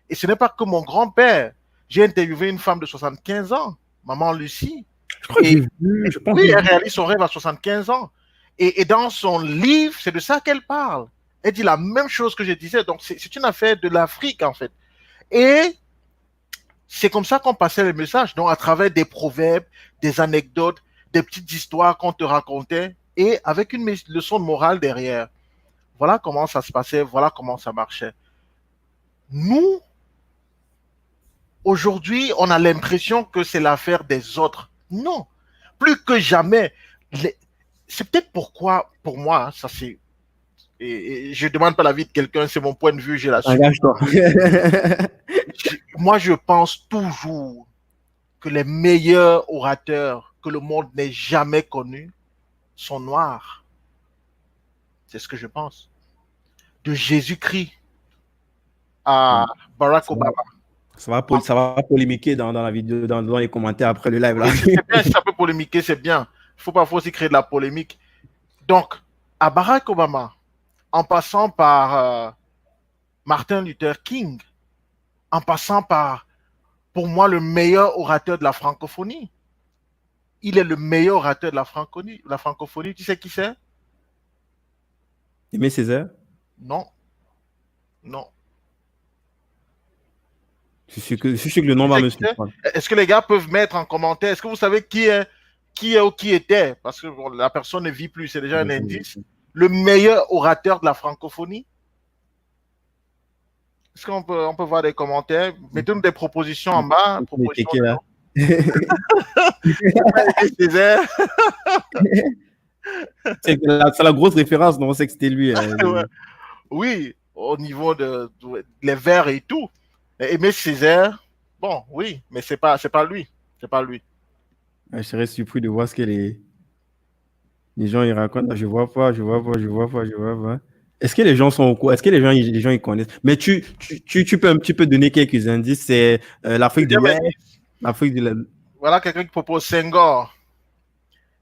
Et ce n'est pas que mon grand-père, j'ai interviewé une femme de 75 ans, maman Lucie, Je crois que et j'ai vu, je pense que oui, j'ai elle vu. réalise son rêve à 75 ans. Et dans son livre, c'est de ça qu'elle parle. Elle dit la même chose que je disais. Donc, c'est une affaire de l'Afrique, en fait. Et c'est comme ça qu'on passait les messages. Donc, à travers des proverbes, des anecdotes, des petites histoires qu'on te racontait et avec une leçon de morale derrière. Voilà comment ça se passait, voilà comment ça marchait. Nous, aujourd'hui, on a l'impression que c'est l'affaire des autres. Non, plus que jamais. C'est peut-être pourquoi, pour moi, ça c'est et je ne demande pas l'avis de quelqu'un, c'est mon point de vue, je l'assume. Engage-toi. Moi, je pense toujours que les meilleurs orateurs que le monde n'ait jamais connus sont noirs. C'est ce que je pense. De Jésus-Christ à Barack Ça va, Obama. ça va polémiquer dans la vidéo, dans les commentaires après le live là. Oui, c'est bien, si ça peut polémiquer, c'est bien. Il ne faut pas aussi créer de la polémique. Donc, à Barack Obama, en passant par Martin Luther King, en passant par, pour moi, le meilleur orateur de la francophonie. Il est le meilleur orateur de la francophonie. Tu sais qui c'est? Aimé Césaire, Non, non. je suis sûr que le nom Tu va sais me qui c'est? surprendre. Est-ce que les gars peuvent mettre en commentaire? Est-ce que vous savez qui est ou qui était? Parce que bon, la personne ne vit plus, c'est déjà un indice. Le meilleur orateur de la francophonie. Est-ce on peut voir des commentaires? Mettez-nous des propositions en bas. Propositions Kéké, là. Césaire. C'est la grosse référence, non? On sait que c'était lui. Ouais. Oui, au niveau de les vers et tout. Aimé Césaire, bon, oui, mais c'est pas lui. C'est pas lui. Je serais surpris de voir ce que les gens ils racontent. Je vois pas, je vois pas, je vois pas, je vois pas. Est-ce que les gens sont au courant? Est-ce que les gens ils connaissent? Mais tu peux un petit peu donner quelques indices. C'est l'Afrique de Deuxième l'Ouest, indice, l'Afrique de l'Est. voilà quelqu'un qui propose Senghor.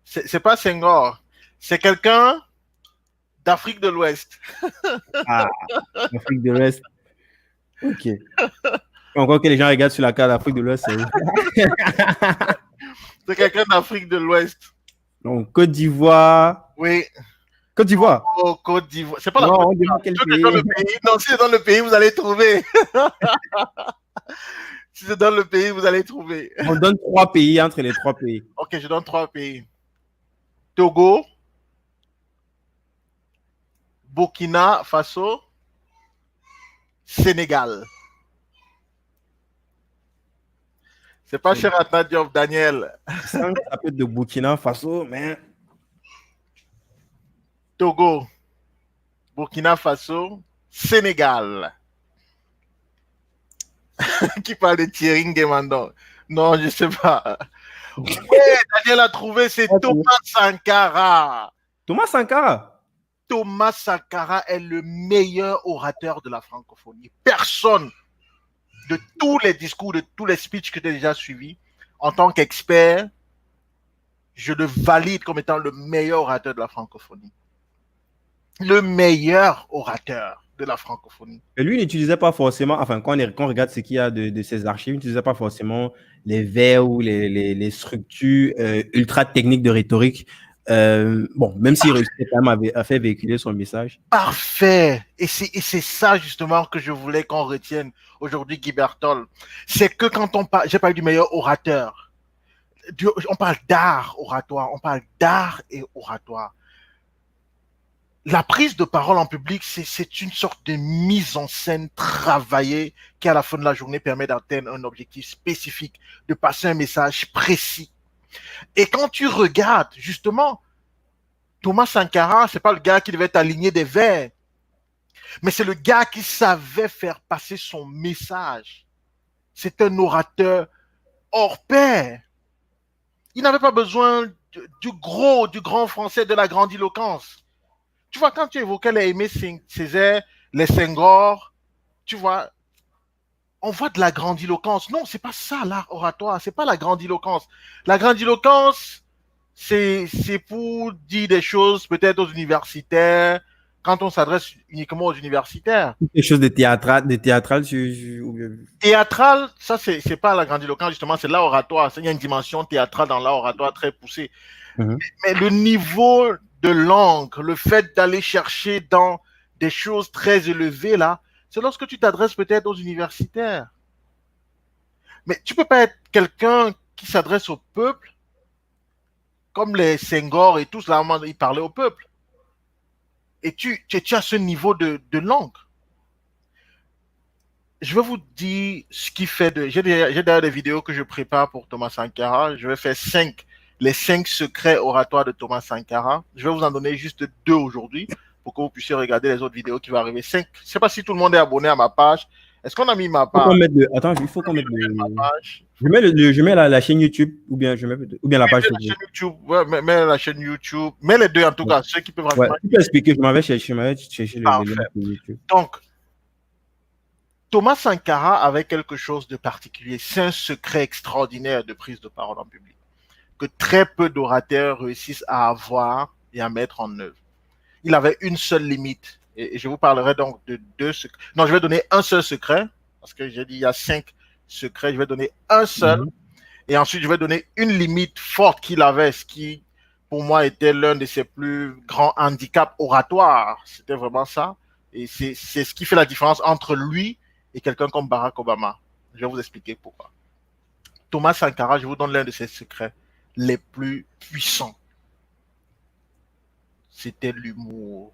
C'est pas Senghor, c'est quelqu'un d'Afrique de l'Ouest. Ah, l'Afrique de l'Ouest. Ok. Encore que les gens regardent sur la carte d'Afrique de l'Ouest, c'est où? C'est quelqu'un d'Afrique de l'Ouest. Donc, Côte d'Ivoire. Oui. Côte d'Ivoire. Oh, Côte d'Ivoire. C'est pas la Non, Côte on d'Ivoire. demande quel Si c'est dans le pays. pays, non, si c'est dans le pays, vous allez trouver. Si c'est dans le pays, vous allez trouver. On donne 3 pays entre les 3 pays. Ok, je donne 3 pays. Togo, Burkina Faso, Sénégal. C'est pas Cheratna Diop, Daniel. Ça peut être de Burkina Faso, mais Togo, Burkina Faso, Sénégal. Qui parle de Thierry Nguemandon? Non, je sais pas. Ouais, Daniel a trouvé, c'est Thomas Sankara. Thomas Sankara. Thomas Sankara est le meilleur orateur de la francophonie. Personne de tous les discours, de tous les speeches que tu as déjà suivis, en tant qu'expert, je le valide comme étant le meilleur orateur de la francophonie. Le meilleur orateur de la francophonie. Et lui, il n'utilisait pas forcément, enfin, quand on regarde ce qu'il y a de ses archives, il n'utilisait pas forcément les vers ou les structures ultra techniques de rhétorique. Bon, même s'il réussissait quand même à faire véhiculer son message. Parfait. Et c'est ça justement que je voulais qu'on retienne aujourd'hui, Guy Berthold. C'est que quand on parle, j'ai parlé du meilleur orateur. On parle d'art oratoire, on parle d'art et oratoire. La prise de parole en public, c'est une sorte de mise en scène travaillée qui, à la fin de la journée, permet d'atteindre un objectif spécifique, de passer un message précis. Et quand tu regardes, justement, Thomas Sankara, c'est pas le gars qui devait aligner des vers, mais c'est le gars qui savait faire passer son message. C'est un orateur hors pair. Il n'avait pas besoin du grand français, de la grandiloquence. Tu vois, quand tu évoquais les Aimé Césaire, les Senghor, tu vois, on voit de la grandiloquence. Non, c'est pas ça l'art oratoire, c'est pas la grandiloquence. La grandiloquence, c'est pour dire des choses peut-être aux universitaires, quand on s'adresse uniquement aux universitaires. Quelque chose de théâtral, Théâtral, ça, c'est pas la grandiloquence, justement, c'est l'art oratoire. Il y a une dimension théâtrale dans l'art oratoire très poussée. Mais le niveau de langue, le fait d'aller chercher dans des choses très élevées, là, c'est lorsque tu t'adresses peut-être aux universitaires. Mais tu peux pas être quelqu'un qui s'adresse au peuple, comme les Senghor et tous, là, ils parlaient au peuple. Et tu as ce niveau de langue. Je vais vous dire ce qui fait de... J'ai d'ailleurs des vidéos que je prépare pour Thomas Sankara. Je vais faire les 5 secrets oratoires de Thomas Sankara. Je vais vous en donner juste 2 aujourd'hui pour que vous puissiez regarder les autres vidéos qui vont arriver. 5. Je ne sais pas si tout le monde est abonné à ma page. Est-ce qu'on a mis ma page? Attends, il faut qu'on mette je mets la chaîne YouTube ou bien la page Facebook. La chaîne YouTube, ouais, mets la chaîne YouTube. Mets les deux en tout cas, ceux qui peuvent rapidement. Tu peux expliquer, je m'avais cherché le lien sur YouTube. Donc, Thomas Sankara avait quelque chose de particulier. C'est un secret extraordinaire de prise de parole en public que très peu d'orateurs réussissent à avoir et à mettre en œuvre. Il avait une seule limite. Et je vous parlerai donc de 2 secrets. Non, je vais donner un seul secret, parce que j'ai dit il y a 5 secrets. Je vais donner un seul. Et ensuite, je vais donner une limite forte qu'il avait, ce qui, pour moi, était l'un de ses plus grands handicaps oratoires. C'était vraiment ça. Et c'est ce qui fait la différence entre lui et quelqu'un comme Barack Obama. Je vais vous expliquer pourquoi. Thomas Sankara, je vous donne l'un de ses secrets les plus puissants. C'était l'humour.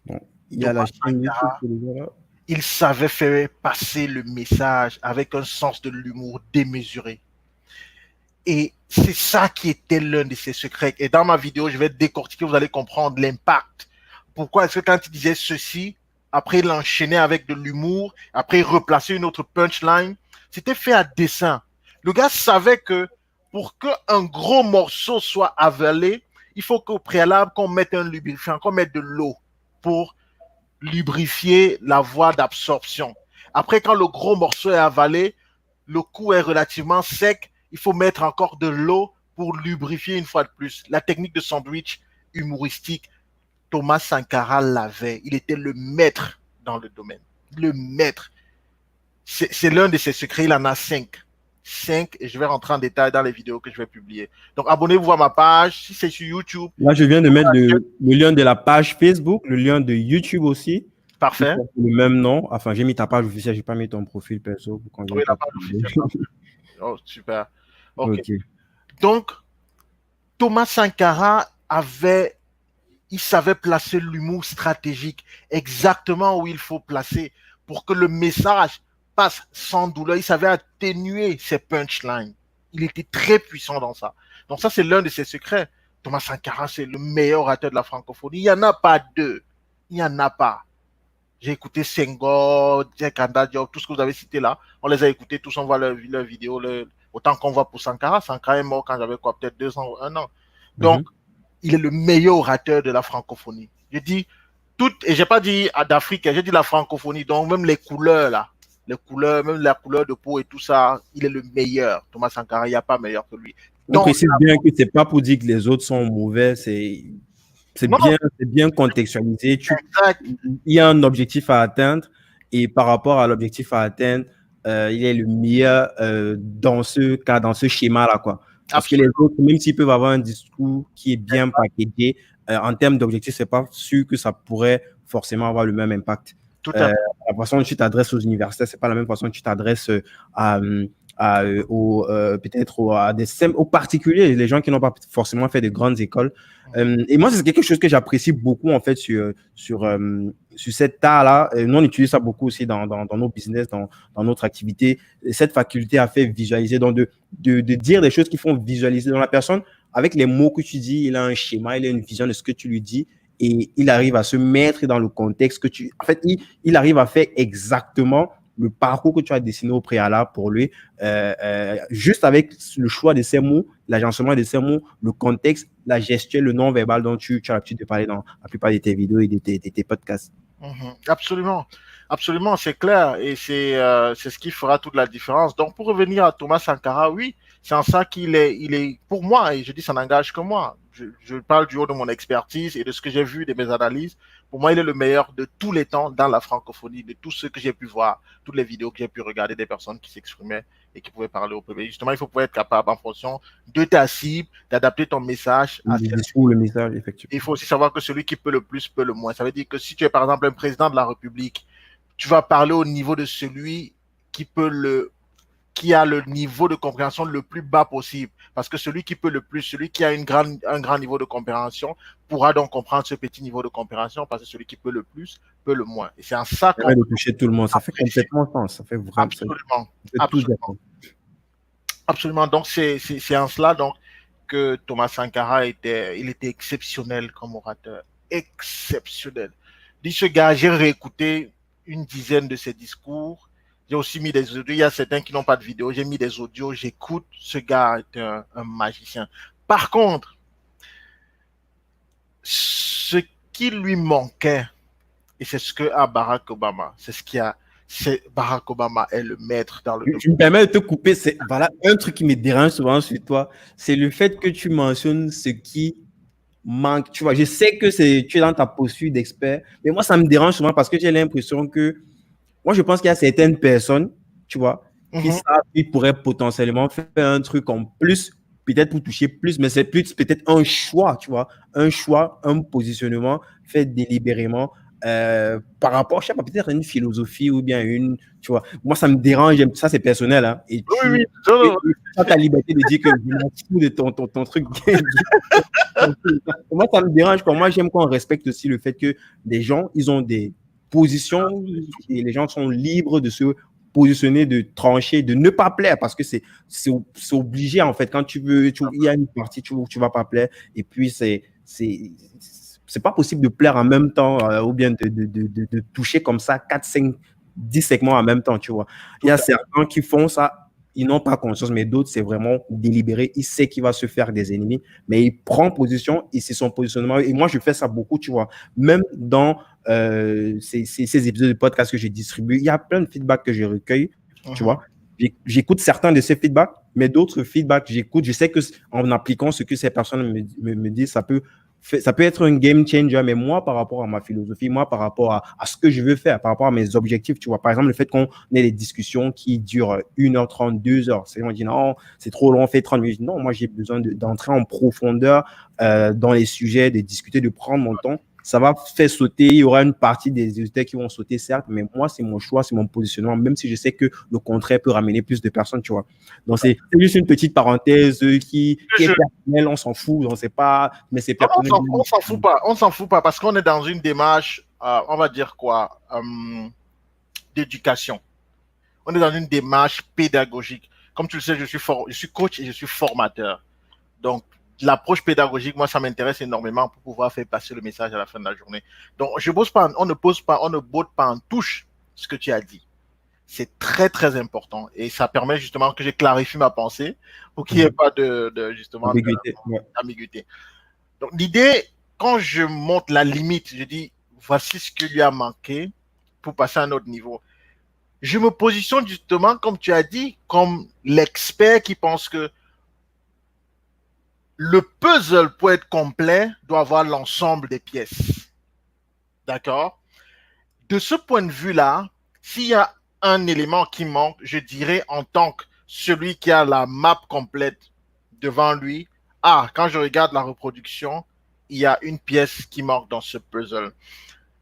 Bon, il y a la chaîne YouTube. Il savait faire passer le message avec un sens de l'humour démesuré. Et c'est ça qui était l'un de ses secrets. Et dans ma vidéo, je vais décortiquer, vous allez comprendre l'impact. Pourquoi est-ce que quand il disait ceci, après il enchaînait avec de l'humour, après il replaçait une autre punchline, c'était fait à dessein. Le gars savait que pour qu'un gros morceau soit avalé, il faut qu'au préalable, qu'on mette un lubrifiant, qu'on mette de l'eau pour lubrifier la voie d'absorption. Après, quand le gros morceau est avalé, le cou est relativement sec, il faut mettre encore de l'eau pour lubrifier une fois de plus. La technique de sandwich humoristique, Thomas Sankara l'avait. Il était le maître dans le domaine. Le maître. C'est l'un de ses secrets. Il en a 5. 5, et je vais rentrer en détail dans les vidéos que je vais publier. Donc, abonnez-vous à ma page. Si c'est sur YouTube. Là, je viens de mettre le lien de la page Facebook, le lien de YouTube aussi. Parfait. Le même nom. Enfin, j'ai mis ta page officielle, j'ai pas mis ton profil perso. Oui, la page officielle. Oh, super. Okay. Donc, Thomas Sankara il savait placer l'humour stratégique exactement où il faut placer pour que le message passe sans douleur. Il savait atténuer ses punchlines. Il était très puissant dans ça. Donc ça, c'est l'un de ses secrets. Thomas Sankara, c'est le meilleur orateur de la francophonie. Il n'y en a pas 2. Il n'y en a pas. J'ai écouté Senghor, Jack Anda Diop, tout ce que vous avez cité là. On les a écoutés tous, on voit leurs vidéos. Autant qu'on voit pour Sankara. Sankara est mort quand j'avais quoi, peut-être 2 ans ou 1 an. Donc, il est le meilleur orateur de la francophonie. Je dis et j'ai pas dit d'Afrique, j'ai dit la francophonie. Donc, même les couleurs là, les couleurs, même la couleur de peau et tout ça, il est le meilleur. Thomas Sankara, il n'y a pas meilleur que lui. On précise bien que c'est pas pour dire que les autres sont mauvais, c'est bien contextualisé. Il y a un objectif à atteindre et par rapport à l'objectif à atteindre, il est le meilleur dans ce schéma-là, quoi. Parce que les autres, même s'ils peuvent avoir un discours qui est bien packagé, en termes d'objectifs, c'est pas sûr que ça pourrait forcément avoir le même impact. La façon dont tu t'adresses aux universitaires, c'est pas la même façon que tu t'adresses peut-être aux particuliers, les gens qui n'ont pas forcément fait de grandes écoles. Et moi, c'est quelque chose que j'apprécie beaucoup, en fait, sur cet art-là. Nous, on utilise ça beaucoup aussi dans nos business, dans notre activité. Cette faculté à faire visualiser, donc de dire des choses qui font visualiser dans la personne. Avec les mots que tu dis, il a un schéma, il a une vision de ce que tu lui dis et il arrive à se mettre dans le contexte que tu... En fait, il arrive à faire exactement le parcours que tu as dessiné au préalable pour lui, juste avec le choix de ces mots, l'agencement de ces mots, le contexte, la gestuelle, le non-verbal dont tu as l'habitude de parler dans la plupart de tes vidéos et de tes podcasts. Absolument. Absolument, c'est clair. Et c'est ce qui fera toute la différence. Donc, pour revenir à Thomas Sankara, oui, c'est en ça qu'il est, pour moi, et je dis ça n'engage que moi. Je parle du haut de mon expertise et de ce que j'ai vu, de mes analyses. Pour moi, il est le meilleur de tous les temps dans la francophonie, de tout ce que j'ai pu voir, toutes les vidéos que j'ai pu regarder des personnes qui s'exprimaient et qui pouvaient parler au public. Justement, il faut pouvoir être capable, en fonction de ta cible, d'adapter ton message à le discours, le message, effectivement. Il faut aussi savoir que celui qui peut le plus peut le moins. Ça veut dire que si tu es, par exemple, un président de la République, tu vas parler au niveau de celui qui a le niveau de compréhension le plus bas possible. Parce que celui qui peut le plus, celui qui a un grand niveau de compréhension, pourra donc comprendre ce petit niveau de compréhension parce que celui qui peut le plus peut le moins. Et c'est en ça qu'on peut toucher tout le monde. Ça fait complètement sens. Ça fait vraiment absolument. Absolument. Donc, c'est en cela donc, que Thomas Sankara était exceptionnel comme orateur. Exceptionnel. Dit ce gars, j'ai réécouté une dizaine de ses discours. J'ai aussi mis des audios. Il y a certains qui n'ont pas de vidéo. J'ai mis des audios. J'écoute. Ce gars est un magicien. Par contre, ce qui lui manquait, et c'est ce que a Barack Obama, Barack Obama est le maître dans le domaine. Je me permets de te couper. Voilà un truc qui me dérange souvent sur toi. C'est le fait que tu mentionnes ce qui manque. Tu vois, je sais que tu es dans ta posture d'expert, mais moi, ça me dérange souvent parce que j'ai l'impression que moi, je pense qu'il y a certaines personnes, tu vois, qui savent qu'ils pourraient potentiellement faire un truc en plus, peut-être pour toucher plus, mais c'est plus peut-être un choix, tu vois, un positionnement fait délibérément par rapport, je sais pas, peut-être à une philosophie ou bien tu vois, moi, ça me dérange, ça, c'est personnel, hein, et tu as ta liberté de dire que je m'en fous de ton truc. Moi, ça me dérange, moi, j'aime qu'on respecte aussi le fait que les gens, ils ont des position et les gens sont libres de se positionner, de trancher, de ne pas plaire parce que c'est obligé en fait. Quand il y a une partie où tu vas pas plaire et puis c'est pas possible de plaire en même temps ou bien de toucher comme ça 4, 5, 10 segments en même temps, tu vois. Il y a certains qui font ça. Ils n'ont pas conscience, mais d'autres, c'est vraiment délibéré. Il sait qu'il va se faire des ennemis, mais il prend position et c'est son positionnement. Et moi, je fais ça beaucoup, tu vois. Même dans ces épisodes de podcast que je distribue, il y a plein de feedbacks que je recueille, tu vois. J'écoute certains de ces feedbacks, mais d'autres feedbacks, j'écoute. Je sais qu'en appliquant ce que ces personnes me disent, ça peut être un game changer, mais moi, par rapport à ma philosophie, moi, par rapport à ce que je veux faire, par rapport à mes objectifs, tu vois, par exemple, le fait qu'on ait des discussions qui durent 1h30, 2h, c'est on dit non, c'est trop long, on fait 30 minutes. Non, moi, j'ai besoin d'entrer en profondeur dans les sujets, de discuter, de prendre mon temps. Ça va faire sauter, il y aura une partie des auditeurs qui vont sauter, certes, mais moi, c'est mon choix, c'est mon positionnement, même si je sais que le contraire peut ramener plus de personnes, tu vois. Donc, c'est juste une petite parenthèse qui est personnelle, on s'en fout, on sait pas, mais c'est personnel. On s'en fout pas parce qu'on est dans une démarche, on va dire quoi, d'éducation. On est dans une démarche pédagogique. Comme tu le sais, je suis coach et je suis formateur. Donc, l'approche pédagogique, moi, ça m'intéresse énormément pour pouvoir faire passer le message à la fin de la journée. Donc, on ne botte pas en touche ce que tu as dit. C'est très, très important. Et ça permet justement que je clarifie ma pensée pour qu'il n'y ait pas justement, Ambiguïté. Ouais. d'ambiguïté. Donc, l'idée, quand je monte la limite, je dis, voici ce qui lui a manqué pour passer à un autre niveau. Je me positionne justement, comme tu as dit, comme l'expert qui pense que le puzzle, pour être complet, doit avoir l'ensemble des pièces. D'accord? De ce point de vue-là, s'il y a un élément qui manque, je dirais en tant que celui qui a la map complète devant lui, ah, quand je regarde la reproduction, il y a une pièce qui manque dans ce puzzle.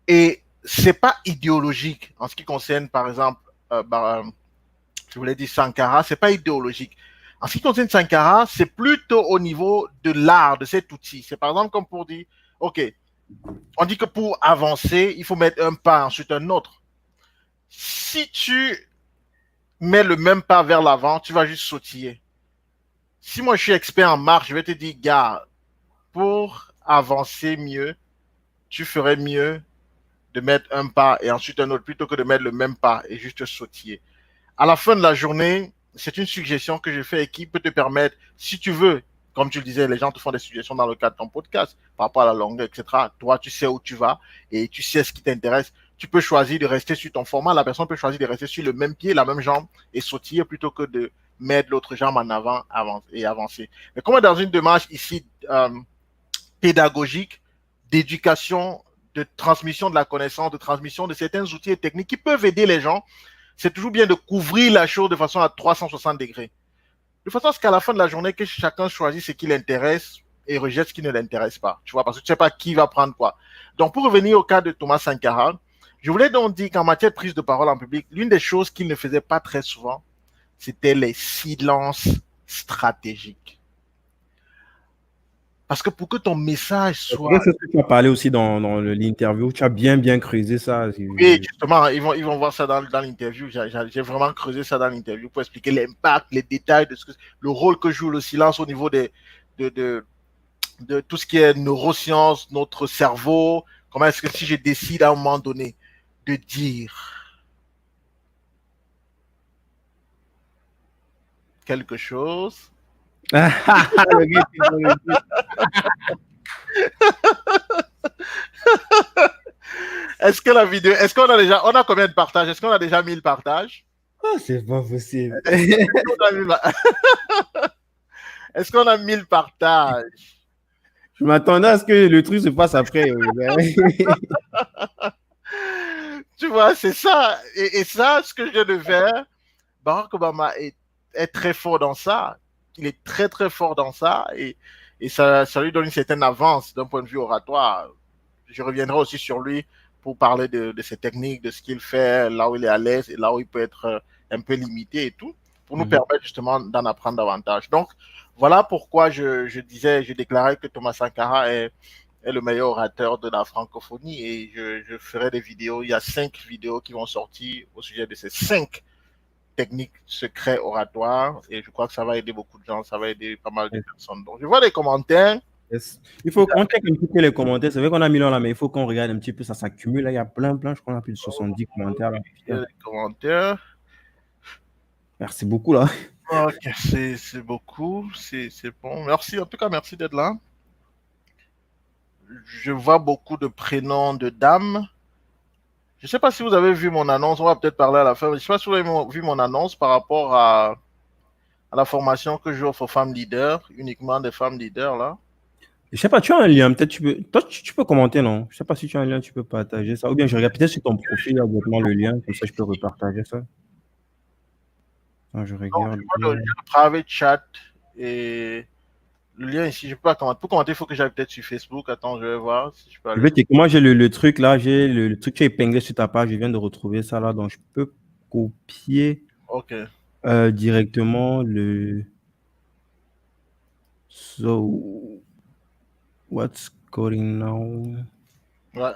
Et c'est pas idéologique en ce qui concerne, par exemple, je voulais dire Sankara, c'est pas idéologique. En ce qui concerne Sankara, c'est plutôt au niveau de l'art, de cet outil. C'est par exemple comme pour dire, OK, on dit que pour avancer, il faut mettre un pas, ensuite un autre. Si tu mets le même pas vers l'avant, tu vas juste sautiller. Si moi je suis expert en marche, je vais te dire, gars, pour avancer mieux, tu ferais mieux de mettre un pas et ensuite un autre plutôt que de mettre le même pas et juste sautiller. À la fin de la journée, c'est une suggestion que je fais et qui peut te permettre, si tu veux, comme tu le disais, les gens te font des suggestions dans le cadre de ton podcast par rapport à la longueur, etc. Toi, tu sais où tu vas et tu sais ce qui t'intéresse. Tu peux choisir de rester sur ton format. La personne peut choisir de rester sur le même pied, la même jambe et sautiller plutôt que de mettre l'autre jambe en avant et avancer. Mais comme dans une démarche ici pédagogique, d'éducation, de transmission de la connaissance, de transmission de certains outils et techniques qui peuvent aider les gens, c'est toujours bien de couvrir la chose de façon à 360 degrés. De façon à ce qu'à la fin de la journée, que chacun choisisse ce qui l'intéresse et rejette ce qui ne l'intéresse pas. Tu vois, parce que tu ne sais pas qui va prendre quoi. Donc, pour revenir au cas de Thomas Sankara, je voulais donc dire qu'en matière de prise de parole en public, l'une des choses qu'il ne faisait pas très souvent, c'était les silences stratégiques. Parce que pour que ton message soit... C'est ce que tu as parlé aussi dans l'interview. Tu as bien creusé ça. Oui, justement, ils vont voir ça dans l'interview. J'ai vraiment creusé ça dans l'interview pour expliquer l'impact, les détails de le rôle que joue le silence au niveau de, de tout ce qui est neurosciences, notre cerveau. Comment est-ce que si je décide à un moment donné de dire quelque chose, est-ce que la vidéo, est-ce qu'on a déjà, on a combien de partages? Est-ce qu'on a déjà 1000 partages? Ah, c'est pas possible. Est-ce qu'on a 1000 partages? Je m'attendais à ce que le truc se passe après. Tu vois, c'est ça. Et ça, ce que je viens de faire, Barack Obama est très fort dans ça. Il est très, très fort dans ça. Et ça lui donne une certaine avance d'un point de vue oratoire. Je reviendrai aussi sur lui pour parler de ses techniques, de ce qu'il fait, là où il est à l'aise et là où il peut être un peu limité et tout, pour nous permettre justement d'en apprendre davantage. Donc, voilà pourquoi je déclarais que Thomas Sankara est le meilleur orateur de la francophonie et je ferai des vidéos. Il y a 5 vidéos qui vont sortir au sujet de ces 5 techniques secrets oratoires et je crois que ça va aider beaucoup de gens, ça va aider pas mal de personnes. Donc, je vois les commentaires. Yes. Il faut qu'on check un petit peu les commentaires. C'est vrai qu'on a mis là, mais il faut qu'on regarde un petit peu, ça s'accumule. Il y a plein, je crois qu'on a plus de 70 commentaires. Là. Les commentaires. Merci beaucoup là. Ok, c'est beaucoup, c'est bon. Merci, en tout cas, merci d'être là. Je vois beaucoup de prénoms de dames. Je ne sais pas si vous avez vu mon annonce, on va peut-être parler à la fin, mais je ne sais pas si vous avez vu mon annonce par rapport à la formation que j'offre aux femmes leaders, uniquement des femmes leaders là. Je sais pas, tu as un lien, peut-être tu peux. Toi, tu peux commenter, non? Je sais pas si tu as un lien, tu peux partager ça. Ou bien je regarde peut-être sur ton profil, là, le lien, comme ça je peux repartager ça. Je regarde. Donc, le private chat et le lien ici, je peux pas commenter. Pour commenter, il faut que j'aille peut-être sur Facebook. Attends, je vais voir si je peux aller. Moi, j'ai le truc là, j'ai le truc qui est épinglé sur ta page, je viens de retrouver ça là, donc je peux copier directement le. So, what's going now? Ouais.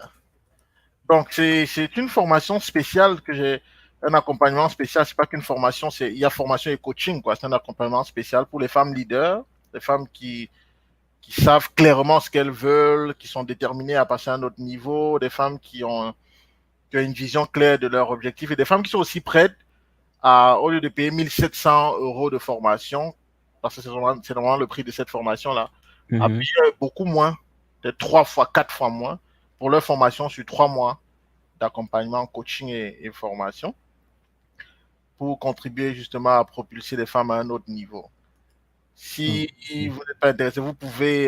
Donc, c'est une formation spéciale que j'ai, un accompagnement spécial. C'est pas qu'une formation, il y a formation et coaching, quoi. C'est un accompagnement spécial pour les femmes leaders, les femmes qui qui savent clairement ce qu'elles veulent, qui sont déterminées à passer à un autre niveau, des femmes qui ont une vision claire de leur objectif et des femmes qui sont aussi prêtes à, au lieu de payer 1 700 € de formation, parce que c'est normalement le prix de cette formation-là, à Mhm. payer beaucoup moins, peut-être 3 fois, 4 fois moins pour leur formation sur 3 mois d'accompagnement, coaching et formation pour contribuer justement à propulser les femmes à un autre niveau. Si Ok. vous n'êtes pas intéressé, vous pouvez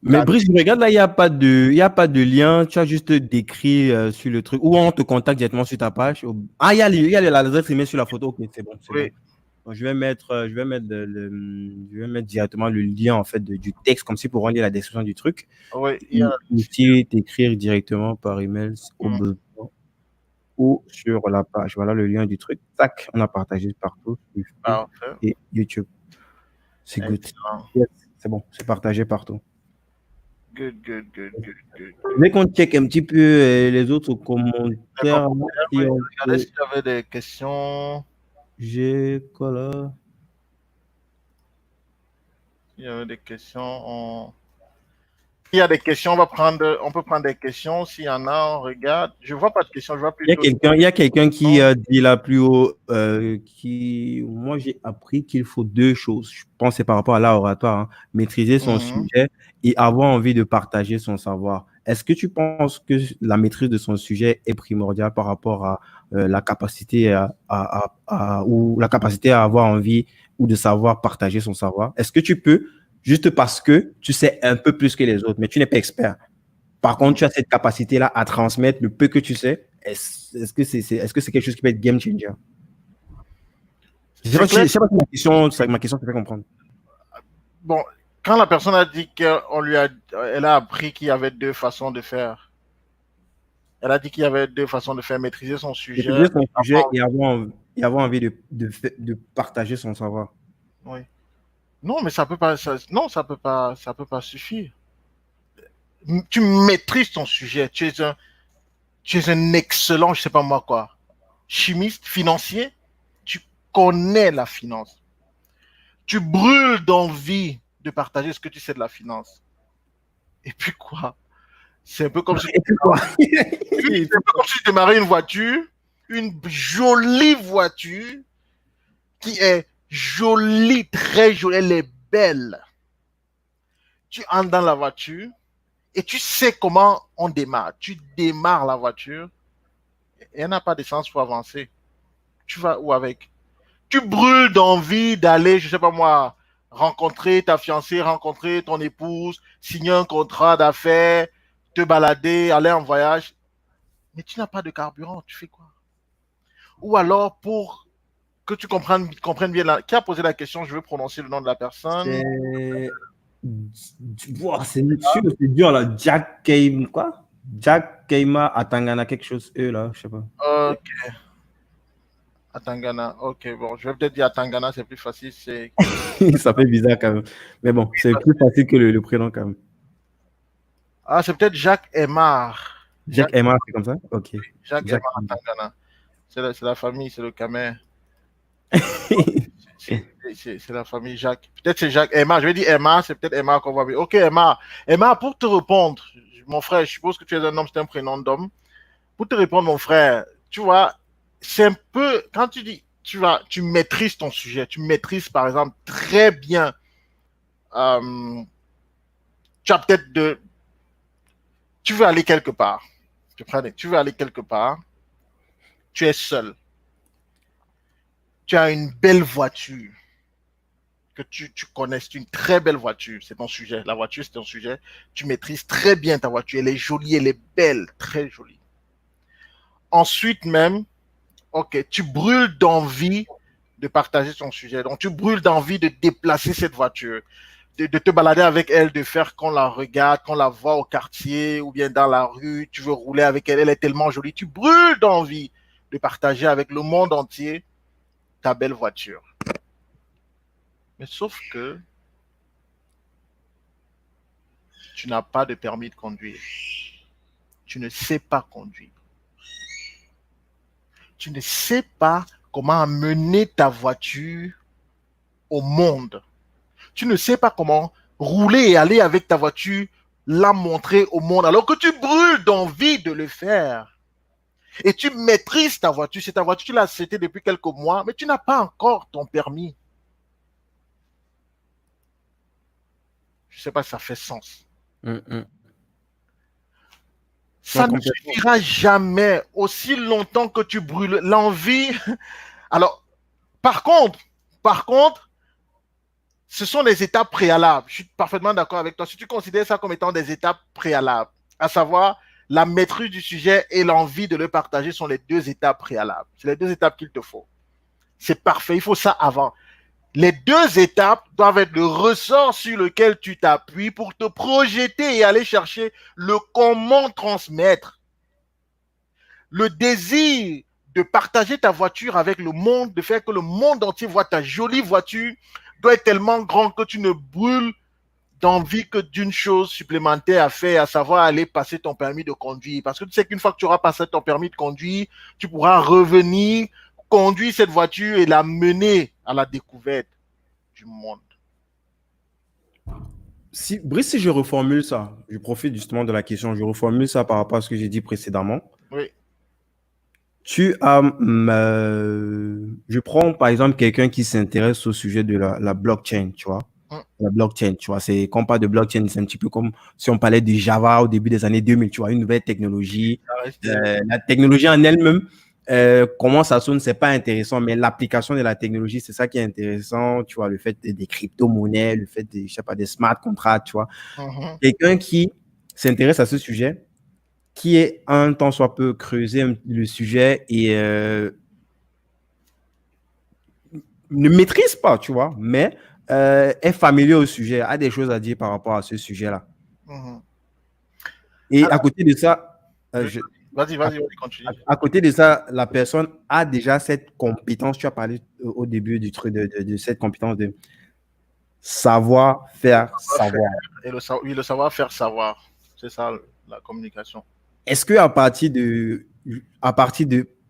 Mais regarder. Brice, je regarde là, il y a pas de lien. Tu as juste décrit sur le truc. Ou on te contacte directement sur ta page. Ah, il y a l'adresse email sur la photo. Ok, c'est bon, c'est bon. Oui, Donc, je vais mettre directement le lien en fait du texte, comme si pour rendre la description du truc. oui, il y a. Et aussi t'écrire directement par email au Hmm. besoin ou sur la page. Voilà le lien du truc. Tac, on a partagé partout. Sur Facebook Parfait. et YouTube. C'est good. Excellent. Yes, c'est bon, c'est partagé partout. Good, good, good, good, good. Mais qu'on check un petit peu les autres Les commentaires, là, commentaires, si oui. on Regardez peut. s'il y avait des questions. J'ai quoi là? Il y avait des questions. S'il y a des questions, on peut prendre des questions. S'il y en a, on regarde. Je vois pas de questions, je vois plutôt des Il y a quelqu'un qui questions. dit là plus haut, moi j'ai appris qu'il faut deux choses. Je pense que c'est par rapport à l'oratoire, hein. Maîtriser son Mhm. sujet et avoir envie de partager son savoir. Est-ce que tu penses que la maîtrise de son sujet est primordiale par rapport à la capacité ou la capacité à avoir envie ou de savoir partager son savoir? Est-ce que tu peux, juste parce que tu sais un peu plus que les autres, mais tu n'es pas expert? Par contre, tu as cette capacité-là à transmettre le peu que tu sais. Est-ce que est-ce que c'est quelque chose qui peut être game changer? C'est clair. Je sais pas si ma question te fait comprendre. Bon, quand la personne a dit elle a appris qu'il y avait deux façons de faire. Elle a dit qu'il y avait deux façons de faire maîtriser son sujet. Maîtriser son sujet et avoir envie de partager son savoir. Oui. Non, mais ça peut pas, non, ça peut pas suffire. Tu maîtrises ton sujet. Tu es un excellent, je sais pas moi quoi, chimiste, financier. Tu connais la finance. Tu brûles d'envie de partager ce que tu sais de la finance. Et puis quoi? C'est un peu comme si Et puis quoi? c'est un peu comme si tu démarrais une voiture, une jolie voiture qui est jolie, très jolie, elle est belle. Tu entres dans la voiture et tu sais comment on démarre. Tu démarres la voiture et elle n'a pas d'essence pour avancer. Tu vas où avec? Tu brûles d'envie d'aller, je sais pas moi, rencontrer ta fiancée, rencontrer ton épouse, signer un contrat d'affaires, te balader, aller en voyage. Mais tu n'as pas de carburant, tu fais quoi? Ou alors, pour que tu comprennes bien, qui a posé la question, je veux prononcer le nom de la personne. C'est. Wow, c'est dur là. Jack Keima, quoi? Jack Keima Atangana, quelque chose, eux là, je sais pas. Ok, Atangana. Ok, bon, je vais peut-être dire Atangana, c'est plus facile. Ça fait bizarre quand même. Mais bon, c'est plus facile que le prénom quand même. Ah, c'est peut-être Jacques Aymar. Jack Emma, c'est comme ça? Ok. Jacques Jack. Aymar Atangana. C'est la famille, c'est le Camer. C'est la famille Jacques. Peut-être c'est Jacques. Emma, je vais dire Emma, c'est peut-être Emma qu'on va dire. Ok, Emma. Emma, pour te répondre, mon frère, je suppose que tu es un homme, c'est un prénom d'homme. Pour te répondre, mon frère, tu vois, c'est un peu, quand tu dis, tu maîtrises ton sujet, tu maîtrises par exemple très bien, euh, tu as peut-être tu veux aller quelque part, tu veux aller quelque part, tu es seul, tu as une belle voiture que tu connais, c'est une très belle voiture, c'est ton sujet, la voiture c'est ton sujet, tu maîtrises très bien ta voiture, elle est jolie, elle est belle, très jolie. Ensuite même, ok, tu brûles d'envie de partager ton sujet, donc tu brûles d'envie de déplacer cette voiture, de te balader avec elle, de faire qu'on la regarde, qu'on la voit au quartier ou bien dans la rue, tu veux rouler avec elle, elle est tellement jolie, tu brûles d'envie de partager avec le monde entier ta belle voiture. Mais sauf que tu n'as pas de permis de conduire. Tu ne sais pas conduire. Tu ne sais pas comment amener ta voiture au monde. Tu ne sais pas comment rouler et aller avec ta voiture, la montrer au monde, alors que tu brûles d'envie de le faire. Et tu maîtrises ta voiture. C'est ta voiture, tu l'as achetée depuis quelques mois, mais tu n'as pas encore ton permis. Je ne sais pas si ça fait sens. Mm. Non, Ça ne complètement. suffira jamais aussi longtemps que tu brûles l'envie. Alors, par contre, par contre, ce sont des étapes préalables. Je suis parfaitement d'accord avec toi. Si tu considères ça comme étant des étapes préalables, à savoir la maîtrise du sujet et l'envie de le partager sont les deux étapes préalables. C'est les deux étapes qu'il te faut. C'est parfait. Il faut ça avant. Les deux étapes doivent être le ressort sur lequel tu t'appuies pour te projeter et aller chercher le comment transmettre. Le désir de partager ta voiture avec le monde, de faire que le monde entier voit ta jolie voiture, doit être tellement grand que tu ne brûles d'envie que d'une chose supplémentaire à faire, à savoir aller passer ton permis de conduire. Parce que tu sais qu'une fois que tu auras passé ton permis de conduire, tu pourras revenir, conduire cette voiture et la mener à la découverte du monde. Si, Brice, si je reformule ça, je profite justement de la question, je reformule ça par rapport à ce que j'ai dit précédemment. Oui. Tu as, je prends par exemple quelqu'un qui s'intéresse au sujet de la blockchain, tu vois. Hum. La blockchain, tu vois, c'est quand on parle de blockchain, c'est un petit peu comme si on parlait de Java au début des années 2000, tu vois, une nouvelle technologie. La technologie en elle-même, comment ça sonne, c'est pas intéressant, mais l'application de la technologie, c'est ça qui est intéressant, tu vois, le fait des crypto-monnaies, le fait des, je sais pas, des smart contracts, tu vois. Quelqu'un qui s'intéresse à ce sujet, qui est un tant soit peu creusé le sujet et ne maîtrise pas, tu vois, mais est familier au sujet, a des choses à dire par rapport à ce sujet-là. Et à Alors, côté de ça, vas-y, à, vas-y, continue. à côté de ça, la personne a déjà cette compétence, tu as parlé au début du truc de cette compétence de savoir faire Faire savoir. et oui, le savoir faire savoir. C'est ça, la communication. Est-ce que à partir de,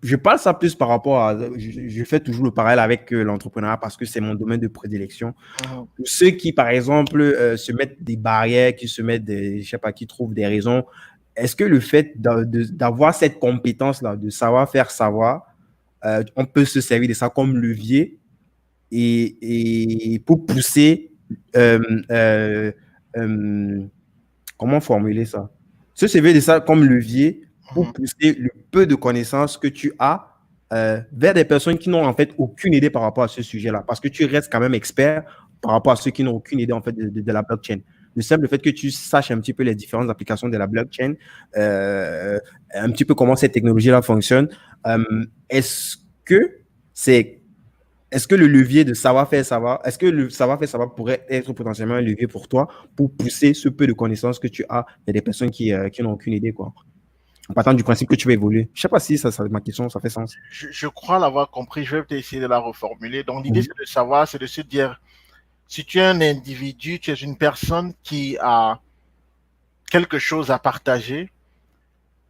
je parle ça plus par rapport à, je fais toujours le parallèle avec l'entrepreneuriat parce que c'est mon domaine de prédilection. Ceux qui, par exemple, se mettent des barrières, qui se mettent des, je sais pas, qui trouvent des raisons, est-ce que le fait d'avoir cette compétence-là, de savoir faire savoir, on peut se servir de ça comme levier et pour pousser, euh, euh, euh, comment formuler ça? Se servir de ça comme levier pour pousser le peu de connaissances que tu as vers des personnes qui n'ont en fait aucune idée par rapport à ce sujet-là. Parce que tu restes quand même expert par rapport à ceux qui n'ont aucune idée en fait de la blockchain. Le simple fait que tu saches un petit peu les différentes applications de la blockchain, un petit peu comment cette technologie-là fonctionne, est-ce que c'est est-ce que le levier de savoir-faire savoir, est-ce que le savoir-faire savoir pourrait être potentiellement un levier pour toi pour pousser ce peu de connaissances que tu as et des personnes qui n'ont aucune idée, quoi, en partant du principe que tu vas évoluer? Je ne sais pas si ma question, ça fait sens. Je crois l'avoir compris. Je vais peut-être essayer de la reformuler. Donc, l'idée, Mhm. c'est de savoir, c'est de se dire, si tu es un individu, tu es une personne qui a quelque chose à partager,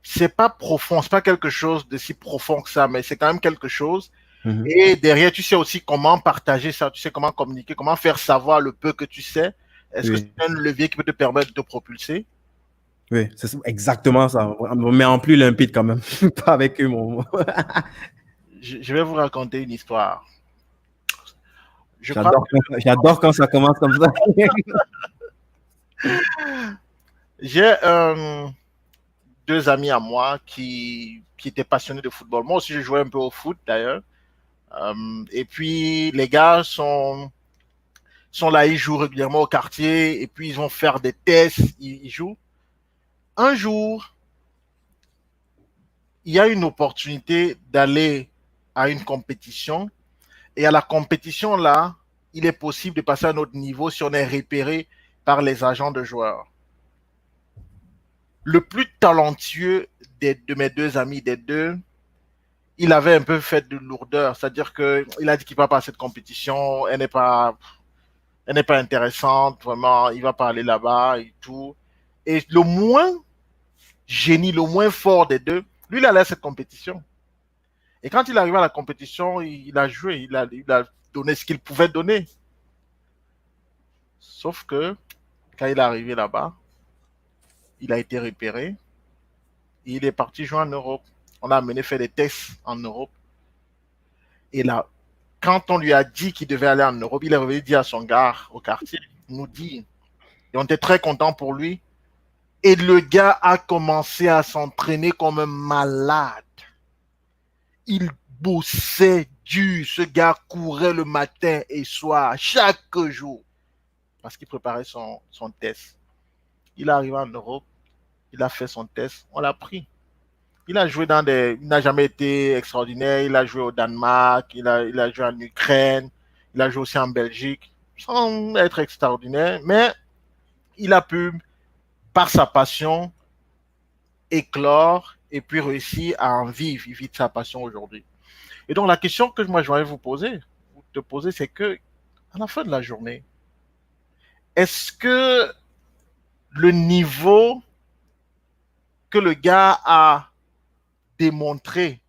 c'est pas profond, c'est pas quelque chose de si profond que ça, mais c'est quand même quelque chose. Mhm. Et derrière, tu sais aussi comment partager ça, tu sais comment communiquer, comment faire savoir le peu que tu sais. Est-ce que c'est Oui, un levier qui peut te permettre de te propulser? oui, c'est exactement ça. Mais en plus limpide quand même. Pas avec eux, mon. Je vais vous raconter une histoire. Je crois J'adore quand ça commence comme ça. que j'ai deux amis à moi qui étaient passionnés de football. Moi aussi, je jouais un peu au foot d'ailleurs. Et puis, les gars sont là, ils jouent régulièrement au quartier et puis ils vont faire des tests, ils jouent. Un jour, il y a une opportunité d'aller à une compétition et à la compétition là, il est possible de passer à un autre niveau si on est repéré par les agents de joueurs. Le plus talentueux de mes deux amis, des deux, il avait un peu fait de lourdeur, c'est-à-dire qu'il a dit qu'il ne va pas à cette compétition, elle n'est pas intéressante, vraiment, il ne va pas aller là-bas et tout. Et le moins génie, le moins fort des deux, lui, il allait à cette compétition. Et quand il arrive à la compétition, il a joué, il a donné ce qu'il pouvait donner. Sauf que quand il est arrivé là-bas, il a été repéré et il est parti jouer en Europe. On l'a amené faire des tests en Europe. Et là, quand on lui a dit qu'il devait aller en Europe, il est revenu dire à son gars au quartier, il nous dit, et on était très content pour lui. Et le gars a commencé à s'entraîner comme un malade. Il bossait dur. Ce gars courait le matin et soir, chaque jour, parce qu'il préparait son test. Il est arrivé en Europe, il a fait son test, on l'a pris. Il a joué dans des. Il n'a jamais été extraordinaire. Il a joué au Danemark, il a joué en Ukraine, il a joué aussi en Belgique, sans être extraordinaire, mais il a pu, par sa passion, éclore et puis réussir à en vivre. Il vit de sa passion aujourd'hui. Et donc, la question que moi, je voudrais vous te poser, c'est que, à la fin de la journée, est-ce que le niveau que le gars a démontré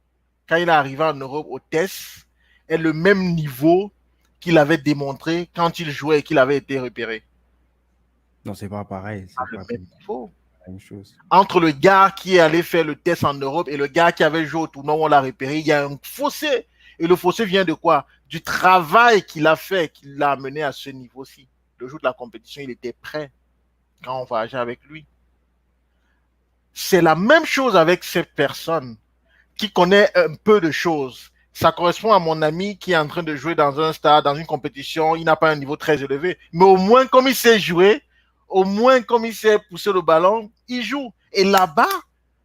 quand il est arrivé en Europe au test est le même niveau qu'il avait démontré quand il jouait et qu'il avait été repéré? Non, c'est pas pareil. C'est Pas le pas même niveau. la même chose. Entre le gars qui est allé faire le test en Europe et le gars qui avait joué au tournoi où on l'a repéré, il y a un fossé. Et le fossé vient de quoi? Du travail qu'il a fait, qui l'a amené à ce niveau-ci. Le jour de la compétition, il était prêt quand on voyageait avec lui. C'est la même chose avec cette personne qui connaît un peu de choses. Ça correspond à mon ami qui est en train de jouer dans un stade, dans une compétition. Il n'a pas un niveau très élevé. Mais au moins, comme il sait jouer, au moins, comme il sait pousser le ballon, il joue. Et là-bas,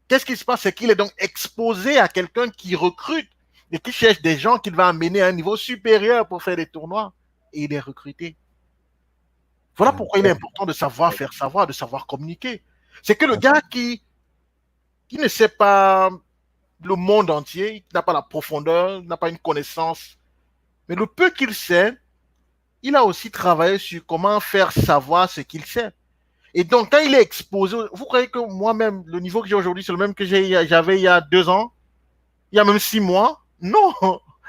qu'est-ce qui se passe? C'est qu'il est donc exposé à quelqu'un qui recrute et qui cherche des gens qu'il va amener à un niveau supérieur pour faire des tournois. Et il est recruté. Voilà pourquoi il est important de savoir faire savoir, de savoir communiquer. C'est que le gars qui ne sait pas le monde entier, qui n'a pas la profondeur, n'a pas une connaissance, mais le peu qu'il sait, il a aussi travaillé sur comment faire savoir ce qu'il sait. Et donc, quand il est exposé, vous croyez que moi-même, le niveau que j'ai aujourd'hui, c'est le même que j'avais il y a 2 ans, il y a même 6 mois? Non,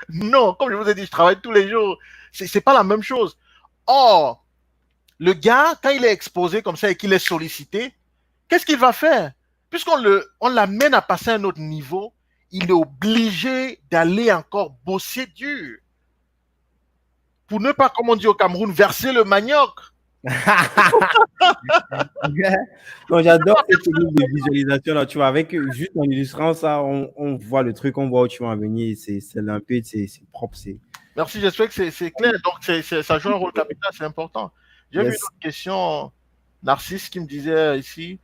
non, comme je vous ai dit, je travaille tous les jours. C'est pas la même chose. Or, le gars, quand il est exposé comme ça et qu'il est sollicité, qu'est-ce qu'il va faire? Puisqu'on l'amène à passer à un autre niveau, il est obligé d'aller encore bosser dur. Pour ne pas, comme on dit au Cameroun, verser le manioc. Non, j'adore cette technique de visualisation là, tu vois, avec juste en illustrant ça, on voit le truc, on voit où tu vas en venir, c'est limpide, c'est propre, c'est. Merci, j'espère que c'est clair. Donc, ça joue un rôle capital, c'est important. J'ai vu une autre question, Narcisse, qui me disait ici,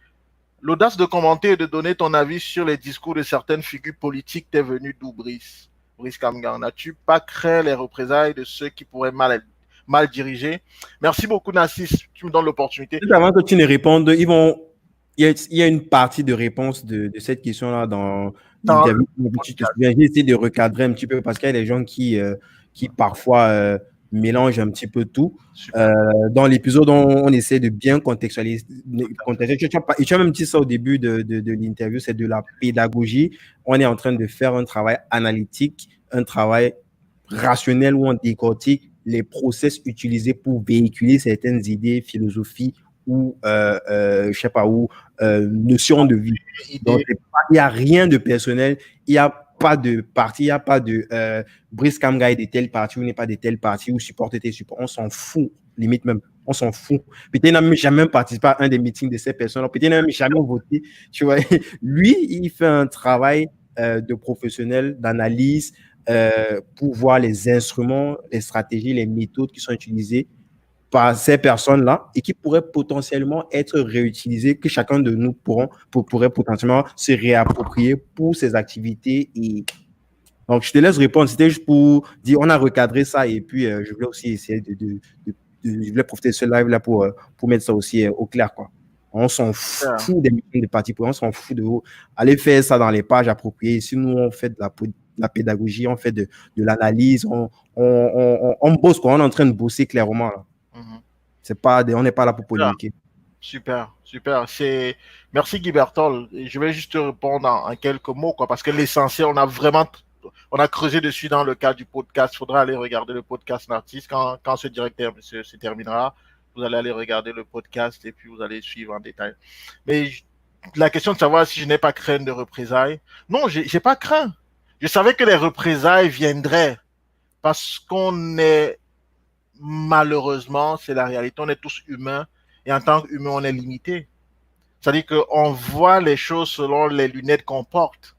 l'audace de commenter et de donner ton avis sur les discours de certaines figures politiques t'est venue d'où, Brice Kamgang? N'as-tu pas craint les représailles de ceux qui pourraient mal diriger? Merci beaucoup, Narcisse. Tu me donnes l'opportunité. Juste avant que tu ne répondes, il y a une partie de réponse de cette question-là dans l'interview. J'ai essayé de recadrer un petit peu parce qu'il y a des gens qui parfois mélangent un petit peu tout. Dans l'épisode, on essaie de bien contextualiser. Et tu as même dit ça au début de l'interview, c'est de la pédagogie. On est en train de faire un travail analytique, un travail rationnel où on décortique les process utilisés pour véhiculer certaines idées, philosophies ou, je sais pas où, notions de vie. Donc, il n'y a rien de personnel, il n'y a pas de parti, il n'y a pas de Brice Kamga est de tel parti ou n'est pas de tel parti ou supporte tel support. On s'en fout, limite même. On s'en fout. Peut-être qu'il n'a même jamais participé à un des meetings de ces personnes. Peut-être qu'il n'a même jamais voté. Tu vois, lui, il fait un travail de professionnel, d'analyse, pour voir les instruments, les stratégies, les méthodes qui sont utilisées par ces personnes-là et qui pourraient potentiellement être réutilisées, que chacun de nous pourrait potentiellement se réapproprier pour ses activités. Et donc, je te laisse répondre. C'était juste pour dire, on a recadré ça et puis je voulais aussi essayer je voulais profiter de ce live-là pour mettre ça aussi au clair, quoi. On s'en fout des meetings de partis, on s'en fout de vous. Allez faire ça dans les pages appropriées. Si nous, on fait de la pédagogie, on fait de l'analyse, on bosse, quoi. On est en train de bosser clairement, là. On n'est pas là pour polémiquer. Super. Merci Guy Berthold. Je vais juste te répondre en quelques mots, quoi, parce que l'essentiel, on a creusé dessus dans le cadre du podcast. Il faudra aller regarder le podcast Narcisse quand ce directeur se terminera. Vous allez aller regarder le podcast et puis vous allez suivre en détail. Mais la question de savoir si je n'ai pas crainte de représailles, non, j'ai pas craint. Je savais que les représailles viendraient parce qu'on est, malheureusement, c'est la réalité, on est tous humains et en tant qu'humains, on est limité. C'est-à-dire qu'on voit les choses selon les lunettes qu'on porte.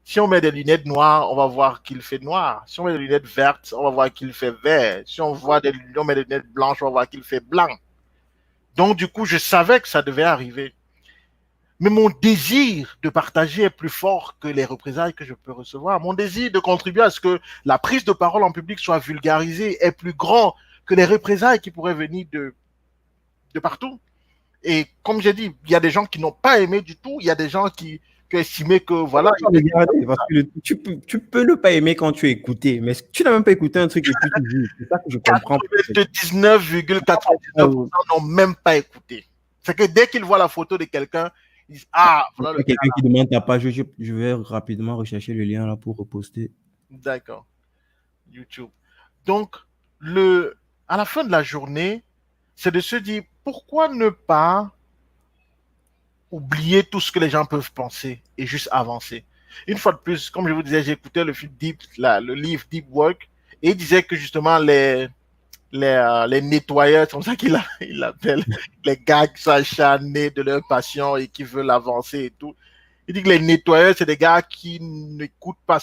Si on met des lunettes noires, on va voir qu'il fait noir. Si on met des lunettes vertes, on va voir qu'il fait vert. Si on met des lunettes blanches, on va voir qu'il fait blanc. Donc, du coup, je savais que ça devait arriver. Mais mon désir de partager est plus fort que les représailles que je peux recevoir. Mon désir de contribuer à ce que la prise de parole en public soit vulgarisée est plus grand que les représailles qui pourraient venir de partout. Et comme j'ai dit, il y a des gens qui n'ont pas aimé du tout. Il y a des gens qui estimaient que voilà. Regarder, parce que tu peux ne pas aimer quand tu as écouté, mais tu n'as même pas écouté un truc et puis tu dis, c'est ça que je comprends. 99,99% n'ont même pas écouté. C'est que dès qu'ils voient la photo de quelqu'un, ils disent ah, voilà le quelqu'un qui demande ta page, je vais rapidement rechercher le lien là pour reposter. D'accord. YouTube. Donc, à la fin de la journée, c'est de se dire pourquoi ne pas oublier tout ce que les gens peuvent penser et juste avancer. Une fois de plus, comme je vous disais, j'ai écouté le livre Deep Work et il disait que justement les nettoyeurs, c'est comme ça qu'il appelle les gars qui sont acharnés de leur passion et qui veulent avancer et tout. Il dit que les nettoyeurs, c'est des gars qui n'écoutent pas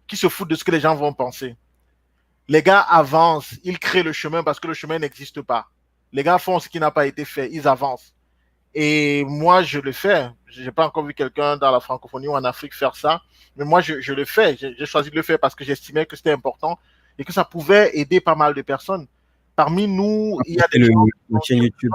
qui se foutent de ce que les gens vont penser. Les gars avancent, ils créent le chemin parce que le chemin n'existe pas. Les gars font ce qui n'a pas été fait, ils avancent. Et moi, je le fais. Je n'ai pas encore vu quelqu'un dans la francophonie ou en Afrique faire ça, mais moi, je le fais. J'ai choisi de le faire parce que j'estimais que c'était important et que ça pouvait aider pas mal de personnes. Parmi nous, il y a des gens... La chaîne YouTube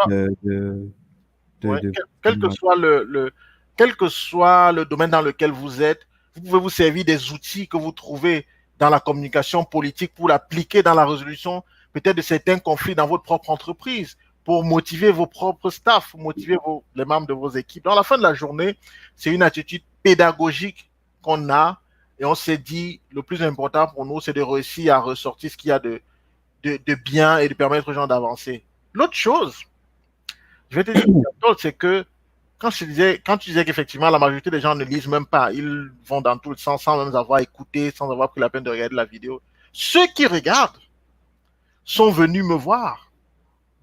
quel que soit le domaine dans lequel vous êtes, vous pouvez vous servir des outils que vous trouvez dans la communication politique pour l'appliquer dans la résolution peut-être de certains conflits dans votre propre entreprise, pour motiver vos propres staffs, motiver les membres de vos équipes. Dans la fin de la journée, c'est une attitude pédagogique qu'on a et on s'est dit, le plus important pour nous, c'est de réussir à ressortir ce qu'il y a de bien et de permettre aux gens d'avancer. L'autre chose, je vais te dire, c'est que quand tu disais qu'effectivement, la majorité des gens ne lisent même pas, ils vont dans tout le sens sans même avoir écouté, sans avoir pris la peine de regarder la vidéo. Ceux qui regardent sont venus me voir.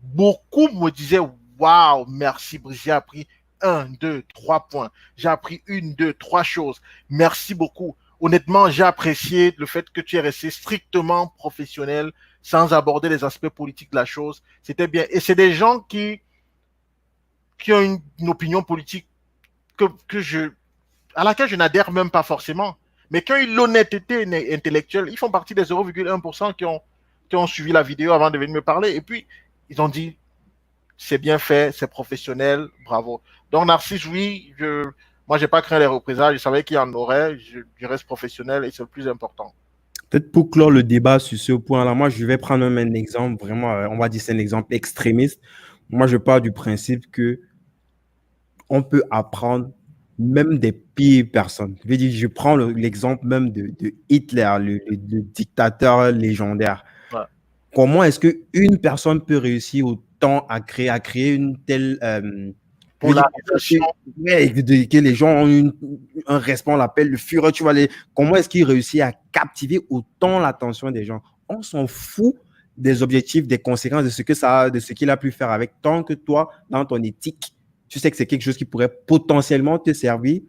Beaucoup me disaient, waouh, merci Brice, j'ai appris 1, 2, 3 points. J'ai appris 1, 2, 3 choses. Merci beaucoup. Honnêtement, j'ai apprécié le fait que tu es resté strictement professionnel sans aborder les aspects politiques de la chose. C'était bien. Et c'est des gens qui ont une opinion politique à laquelle je n'adhère même pas forcément. Mais qui ont eu l'honnêteté intellectuelle, ils font partie des 0,1% qui ont suivi la vidéo avant de venir me parler. Et puis, ils ont dit, c'est bien fait, c'est professionnel, bravo. Donc, Narcisse, oui, moi, j'ai pas craint les représailles, je savais qu'il y en aurait, je reste professionnel et c'est le plus important. Peut-être pour clore le débat sur ce point-là, moi, je vais prendre même un exemple, vraiment, on va dire c'est un exemple extrémiste. Moi, je pars du principe que on peut apprendre même des pires personnes. Je prends l'exemple même de Hitler, le dictateur légendaire. Ouais. Comment est-ce qu'une personne peut réussir autant à créer une telle... polarisation. Que les gens ont un respect, on l'appelle le Führer, tu vois, comment est-ce qu'il réussit à captiver autant l'attention des gens? On s'en fout des objectifs, des conséquences, de ce qu'il a pu faire avec, tant que toi, dans ton éthique, tu sais que c'est quelque chose qui pourrait potentiellement te servir,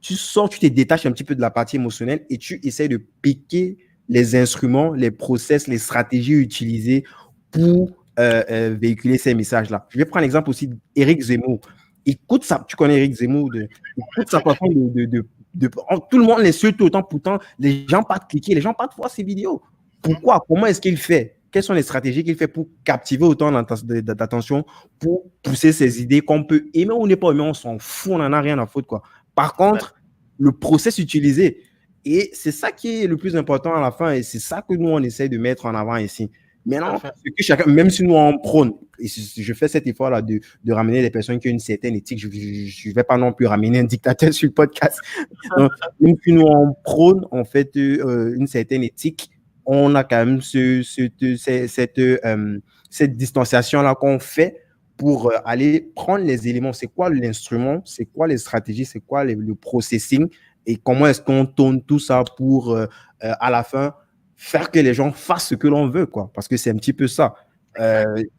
tu sors, tu te détaches un petit peu de la partie émotionnelle et tu essaies de piquer les instruments, les process, les stratégies utilisées pour véhiculer ces messages-là. Je vais prendre l'exemple aussi d'Éric Zemmour. Écoute ça, tu connais Éric Zemmour, écoute sa façon tout le monde l'insulte autant, pourtant les gens partent cliquer, les gens partent voir ses vidéos. Pourquoi? Comment est-ce qu'il fait? Quelles sont les stratégies qu'il fait pour captiver autant d'attention, pour pousser ses idées qu'on peut aimer ou ne pas aimer, on s'en fout, on n'en a rien à foutre, quoi. Par contre, le process utilisé, et c'est ça qui est le plus important à la fin, et c'est ça que nous, on essaie de mettre en avant ici. Maintenant, même si nous, on prône, et je fais cet effort-là de ramener des personnes qui ont une certaine éthique, je ne vais pas non plus ramener un dictateur sur le podcast. Donc, même si nous, on prône, en fait, une certaine éthique, on a quand même cette distanciation-là qu'on fait pour aller prendre les éléments. C'est quoi l'instrument? C'est quoi les stratégies? C'est quoi le processing? Et comment est-ce qu'on tourne tout ça pour, à la fin, faire que les gens fassent ce que l'on veut, quoi. Parce que c'est un petit peu ça.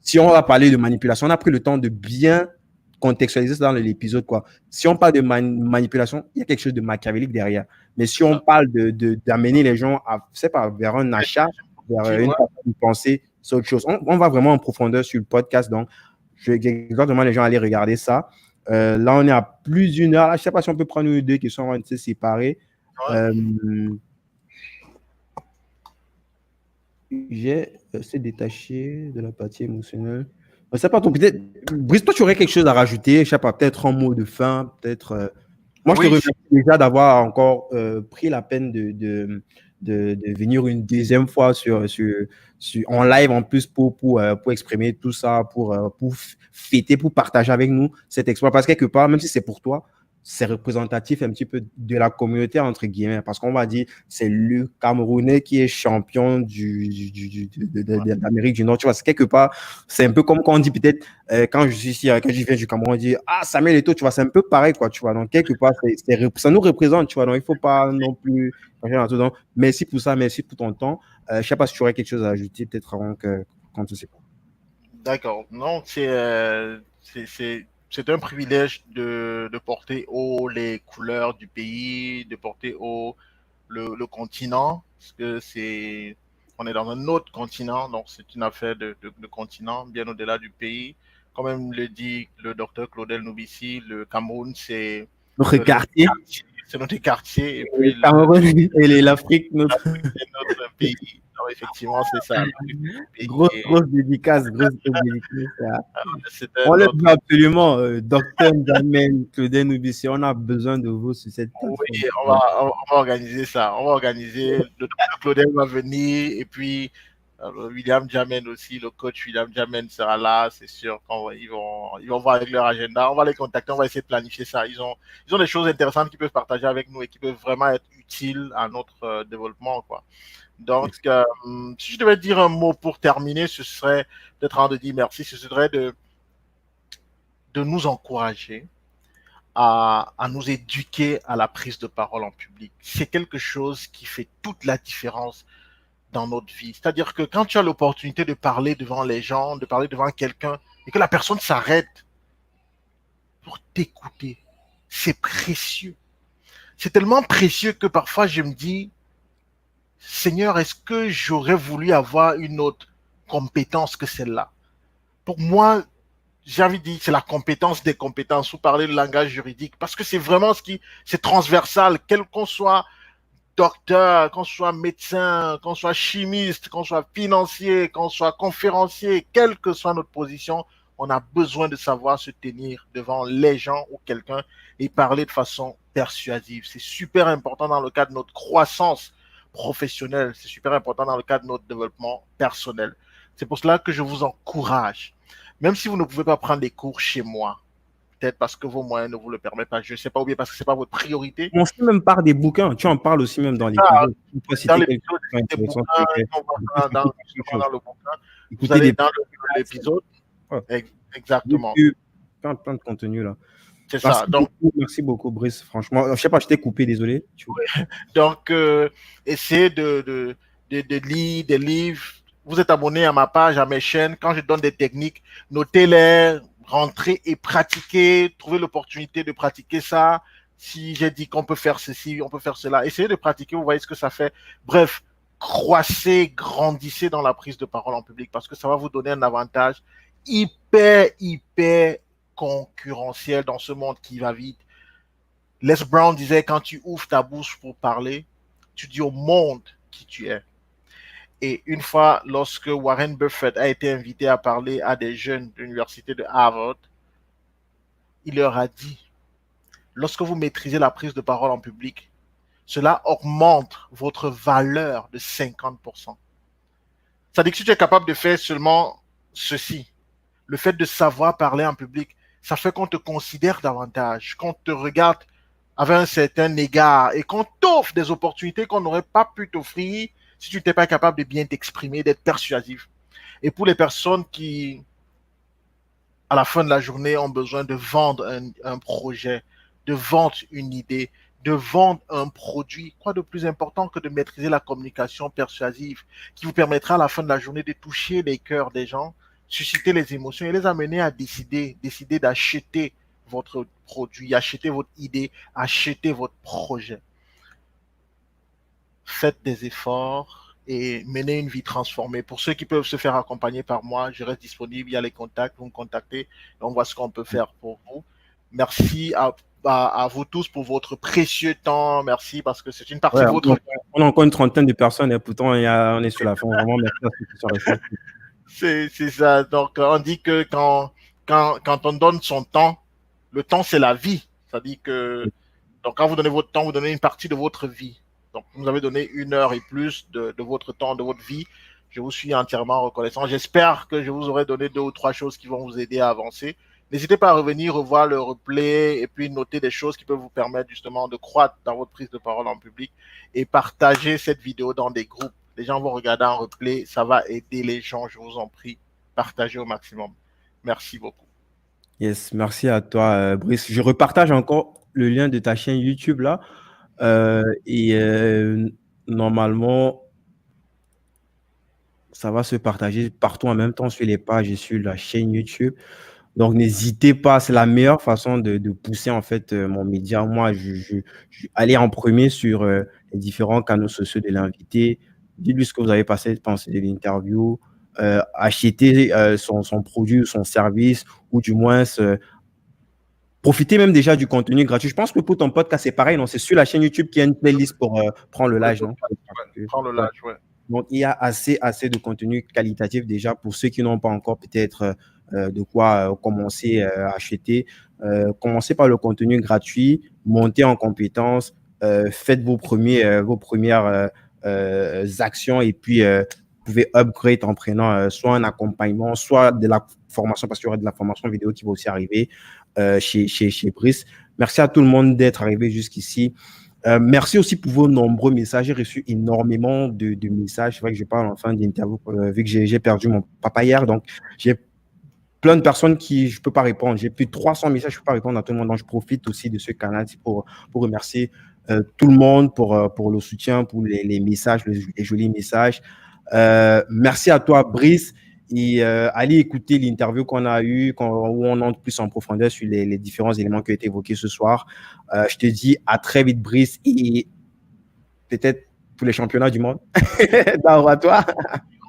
Si on va parler de manipulation, on a pris le temps de bien contextualiser ça dans l'épisode, quoi. Si on parle de manipulation, il y a quelque chose de machiavélique derrière. Mais si on parle d'amener les gens à, c'est pas, vers un achat, vers une façon de penser, c'est autre chose. On va vraiment en profondeur sur le podcast, donc je vais exactement les gens aller regarder ça. Là, on est à plus d'une heure. Là, je ne sais pas si on peut prendre une ou deux qui sont séparées. J'ai se détaché de la partie émotionnelle. Je ne sais pas, peut-être, Brice, toi, tu aurais quelque chose à rajouter, je ne sais pas, peut-être en mot de fin, peut-être. Moi, je te remercie déjà d'avoir encore pris la peine de venir une deuxième fois en live en plus pour exprimer tout ça, pour fêter, pour partager avec nous cet exploit. Parce que quelque part, même si c'est pour toi, c'est représentatif un petit peu de la communauté, entre guillemets, parce qu'on va dire c'est le Camerounais qui est champion de l'Amérique du Nord. Tu vois, c'est quelque part, c'est un peu comme quand on dit peut-être, quand je suis ici, quand je viens du Cameroun, on dit « Ah, Samuel Eto'o », tu vois, c'est un peu pareil, quoi, tu vois. Donc, quelque part, ça nous représente, tu vois. Donc, il ne faut pas non plus... Donc, merci pour ça, merci pour ton temps. Je ne sais pas si tu aurais quelque chose à ajouter, peut-être avant qu'on ne sait pas. D'accord. Non, c'est un privilège de porter haut les couleurs du pays, de porter haut le continent, parce que on est dans un autre continent, donc c'est une affaire de continent, bien au-delà du pays. Comme même le dit le docteur Claudel Noubissi, le Cameroun, c'est notre quartier. C'est notre quartier, et puis Cameroun et l'Afrique, notre pays. Non, effectivement, c'est ça. Grosse dédicace. On l'a dit absolument, docteur N'Djamène, Claudel Noubissi, on a besoin de vous sur cette plateforme. Oui, on va organiser ça. On va organiser. Le docteur Claudel va venir, et puis William N'Djamène aussi, le coach William N'Djamène sera là, c'est sûr qu'ils vont voir avec leur agenda. On va les contacter, on va essayer de planifier ça. Ils ont des choses intéressantes qu'ils peuvent partager avec nous et qui peuvent vraiment être utiles à notre développement, quoi. Donc, si je devais dire un mot pour terminer, ce serait peut-être avant de dire merci, ce serait de nous encourager à nous éduquer à la prise de parole en public. C'est quelque chose qui fait toute la différence dans notre vie. C'est-à-dire que quand tu as l'opportunité de parler devant les gens, de parler devant quelqu'un, et que la personne s'arrête pour t'écouter, c'est précieux. C'est tellement précieux que parfois je me dis, Seigneur, est-ce que j'aurais voulu avoir une autre compétence que celle-là? Pour moi, j'ai envie de dire, c'est la compétence des compétences, ou parler le langage juridique, parce que c'est vraiment c'est transversal, quel qu'on soit docteur, qu'on soit médecin, qu'on soit chimiste, qu'on soit financier, qu'on soit conférencier, quelle que soit notre position, on a besoin de savoir se tenir devant les gens ou quelqu'un et parler de façon persuasive. C'est super important dans le cadre de notre croissance professionnelle, c'est super important dans le cadre de notre développement personnel. C'est pour cela que je vous encourage, même si vous ne pouvez pas prendre des cours chez moi, peut-être parce que vos moyens ne vous le permettent pas, je ne sais pas, ou bien parce que ce n'est pas votre priorité. On sait même par des bouquins, tu en parles aussi même dans l'épisode. Dans l'épisode, des bouquins, dans le bouquin, vous allez dans l'épisode. Exactement. Plein de contenu là. C'est ça. Donc, merci beaucoup, Brice. Franchement, je ne sais pas, je t'ai coupé, désolé. Donc, essayez de lire des livres. Vous êtes abonné à ma page, à mes chaînes. Quand je donne des techniques, notez-les, rentrez et pratiquez. Trouvez l'opportunité de pratiquer ça. Si j'ai dit qu'on peut faire ceci, on peut faire cela. Essayez de pratiquer, vous voyez ce que ça fait. Bref, croissez, grandissez dans la prise de parole en public parce que ça va vous donner un avantage hyper concurrentiel dans ce monde qui va vite. Les Brown disait, quand tu ouvres ta bouche pour parler, tu dis au monde qui tu es. Et une fois, lorsque Warren Buffett a été invité à parler à des jeunes de l'université de Harvard, il leur a dit, lorsque vous maîtrisez la prise de parole en public, cela augmente votre valeur de 50%. C'est-à-dire que si tu es capable de faire seulement ceci, le fait de savoir parler en public, ça fait qu'on te considère davantage, qu'on te regarde avec un certain égard et qu'on t'offre des opportunités qu'on n'aurait pas pu t'offrir si tu n'étais pas capable de bien t'exprimer, d'être persuasif. Et pour les personnes qui, à la fin de la journée, ont besoin de vendre un projet, de vendre une idée, de vendre un produit. Quoi de plus important que de maîtriser la communication persuasive qui vous permettra à la fin de la journée de toucher les cœurs des gens, susciter les émotions et les amener à décider d'acheter votre produit, acheter votre idée, acheter votre projet. Faites des efforts et menez une vie transformée. Pour ceux qui peuvent se faire accompagner par moi, je reste disponible. Il y a les contacts, vous me contactez et on voit ce qu'on peut faire pour vous. Merci à vous tous pour votre précieux temps. Merci parce que c'est une partie Ouais, de votre vie. on a encore une trentaine de personnes et pourtant on est sur la fin. Vraiment, merci à ceux qui sont restés. C'est ça. Donc, on dit que quand on donne son temps, le temps, c'est la vie. Ça dit que donc, quand vous donnez votre temps, vous donnez une partie de votre vie. Donc, vous avez donné 1 heure et plus de votre temps, de votre vie. Je vous suis entièrement reconnaissant. J'espère que je vous aurai donné 2 ou 3 choses qui vont vous aider à avancer. N'hésitez pas à revenir, revoir le replay et puis noter des choses qui peuvent vous permettre justement de croître dans votre prise de parole en public et partager cette vidéo dans des groupes. Les gens vont regarder en replay. Ça va aider les gens, je vous en prie. Partagez au maximum. Merci beaucoup. Yes, merci à toi, Brice. Je repartage encore le lien de ta chaîne YouTube là. Et normalement, ça va se partager partout en même temps sur les pages et sur la chaîne YouTube. Donc, n'hésitez pas, c'est la meilleure façon de pousser en fait mon média. Moi, je allez en premier sur les différents canaux sociaux de l'invité. Dites-lui ce que vous avez pensé de l'interview. Achetez son produit ou son service, ou du moins profitez même déjà du contenu gratuit. Je pense que pour ton podcast, c'est pareil, non? C'est sur la chaîne YouTube qu'il y a une playlist pour prendre le live, non? Prends le Ouais. large, ouais. Donc, il y a assez de contenu qualitatif déjà pour ceux qui n'ont pas encore peut-être de quoi commencer à acheter. Commencez par le contenu gratuit, montez en compétences, faites vos premières actions et puis vous pouvez upgrade en prenant soit un accompagnement, soit de la formation, parce qu'il y aura de la formation vidéo qui va aussi arriver chez Brice. Merci à tout le monde d'être arrivé jusqu'ici. Merci aussi pour vos nombreux messages. J'ai reçu énormément de messages. C'est vrai que je parle en fin d'interview, vu que j'ai perdu mon papa hier. Donc, j'ai plein de personnes qui je ne peux pas répondre. J'ai plus de 300 messages, je ne peux pas répondre à tout le monde. Donc, je profite aussi de ce canal pour remercier tout le monde pour le soutien, pour les messages, les jolis messages. Merci à toi, Brice. Et allez écouter l'interview qu'on a eue, où on entre plus en profondeur sur les différents éléments qui ont été évoqués ce soir. Je te dis à très vite, Brice, et peut-être pour les championnats du monde. D'accord, à toi.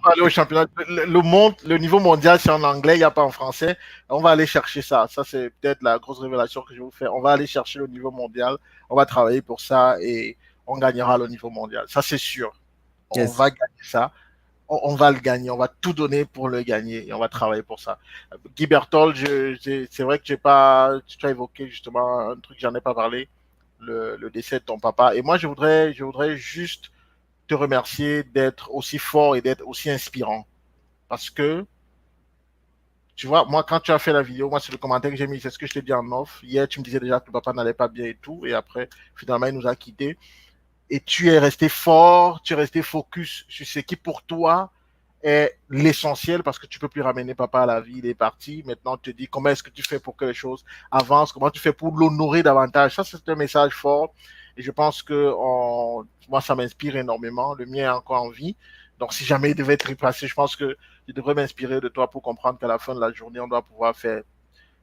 On va aller au championnat. Le niveau mondial, c'est en anglais, il n'y a pas en français. On va aller chercher ça. Ça, c'est peut-être la grosse révélation que je vais vous faire. On va aller chercher le niveau mondial. On va travailler pour ça et on gagnera le niveau mondial. Ça, c'est sûr. On Yes. va gagner ça. On va le gagner. On va tout donner pour le gagner et on va travailler pour ça. Guy Berthold, c'est vrai que tu as évoqué justement un truc, j'en ai pas parlé, le décès de ton papa. Et moi, je voudrais juste te remercier d'être aussi fort et d'être aussi inspirant. Parce que, tu vois, moi, quand tu as fait la vidéo, moi, c'est le commentaire que j'ai mis, c'est ce que je t'ai dit en off. Hier, tu me disais déjà que ton papa n'allait pas bien et tout. Et après, finalement, il nous a quittés. Et tu es resté fort, tu es resté focus sur ce qui, pour toi, est l'essentiel parce que tu peux plus ramener papa à la vie, il est parti. Maintenant, tu te dis comment est-ce que tu fais pour que les choses avancent, comment tu fais pour l'honorer davantage. Ça, c'est un message fort et je pense que moi, ça m'inspire énormément. Le mien est encore en vie. Donc, si jamais il devait être replacé, je pense que je devrais m'inspirer de toi pour comprendre qu'à la fin de la journée, on doit pouvoir faire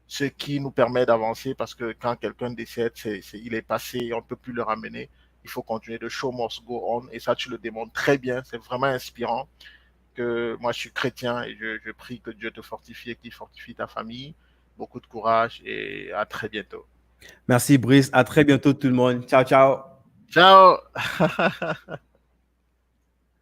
ce qui nous permet d'avancer parce que quand quelqu'un décède, il est passé, on ne peut plus le ramener. Il faut continuer, de show must go on et ça, tu le démontres très bien. C'est vraiment inspirant que moi je suis chrétien et je prie que Dieu te fortifie et qu'il fortifie ta famille. Beaucoup de courage et à très bientôt. Merci, Brice. À très bientôt, tout le monde. Ciao, ciao. Ciao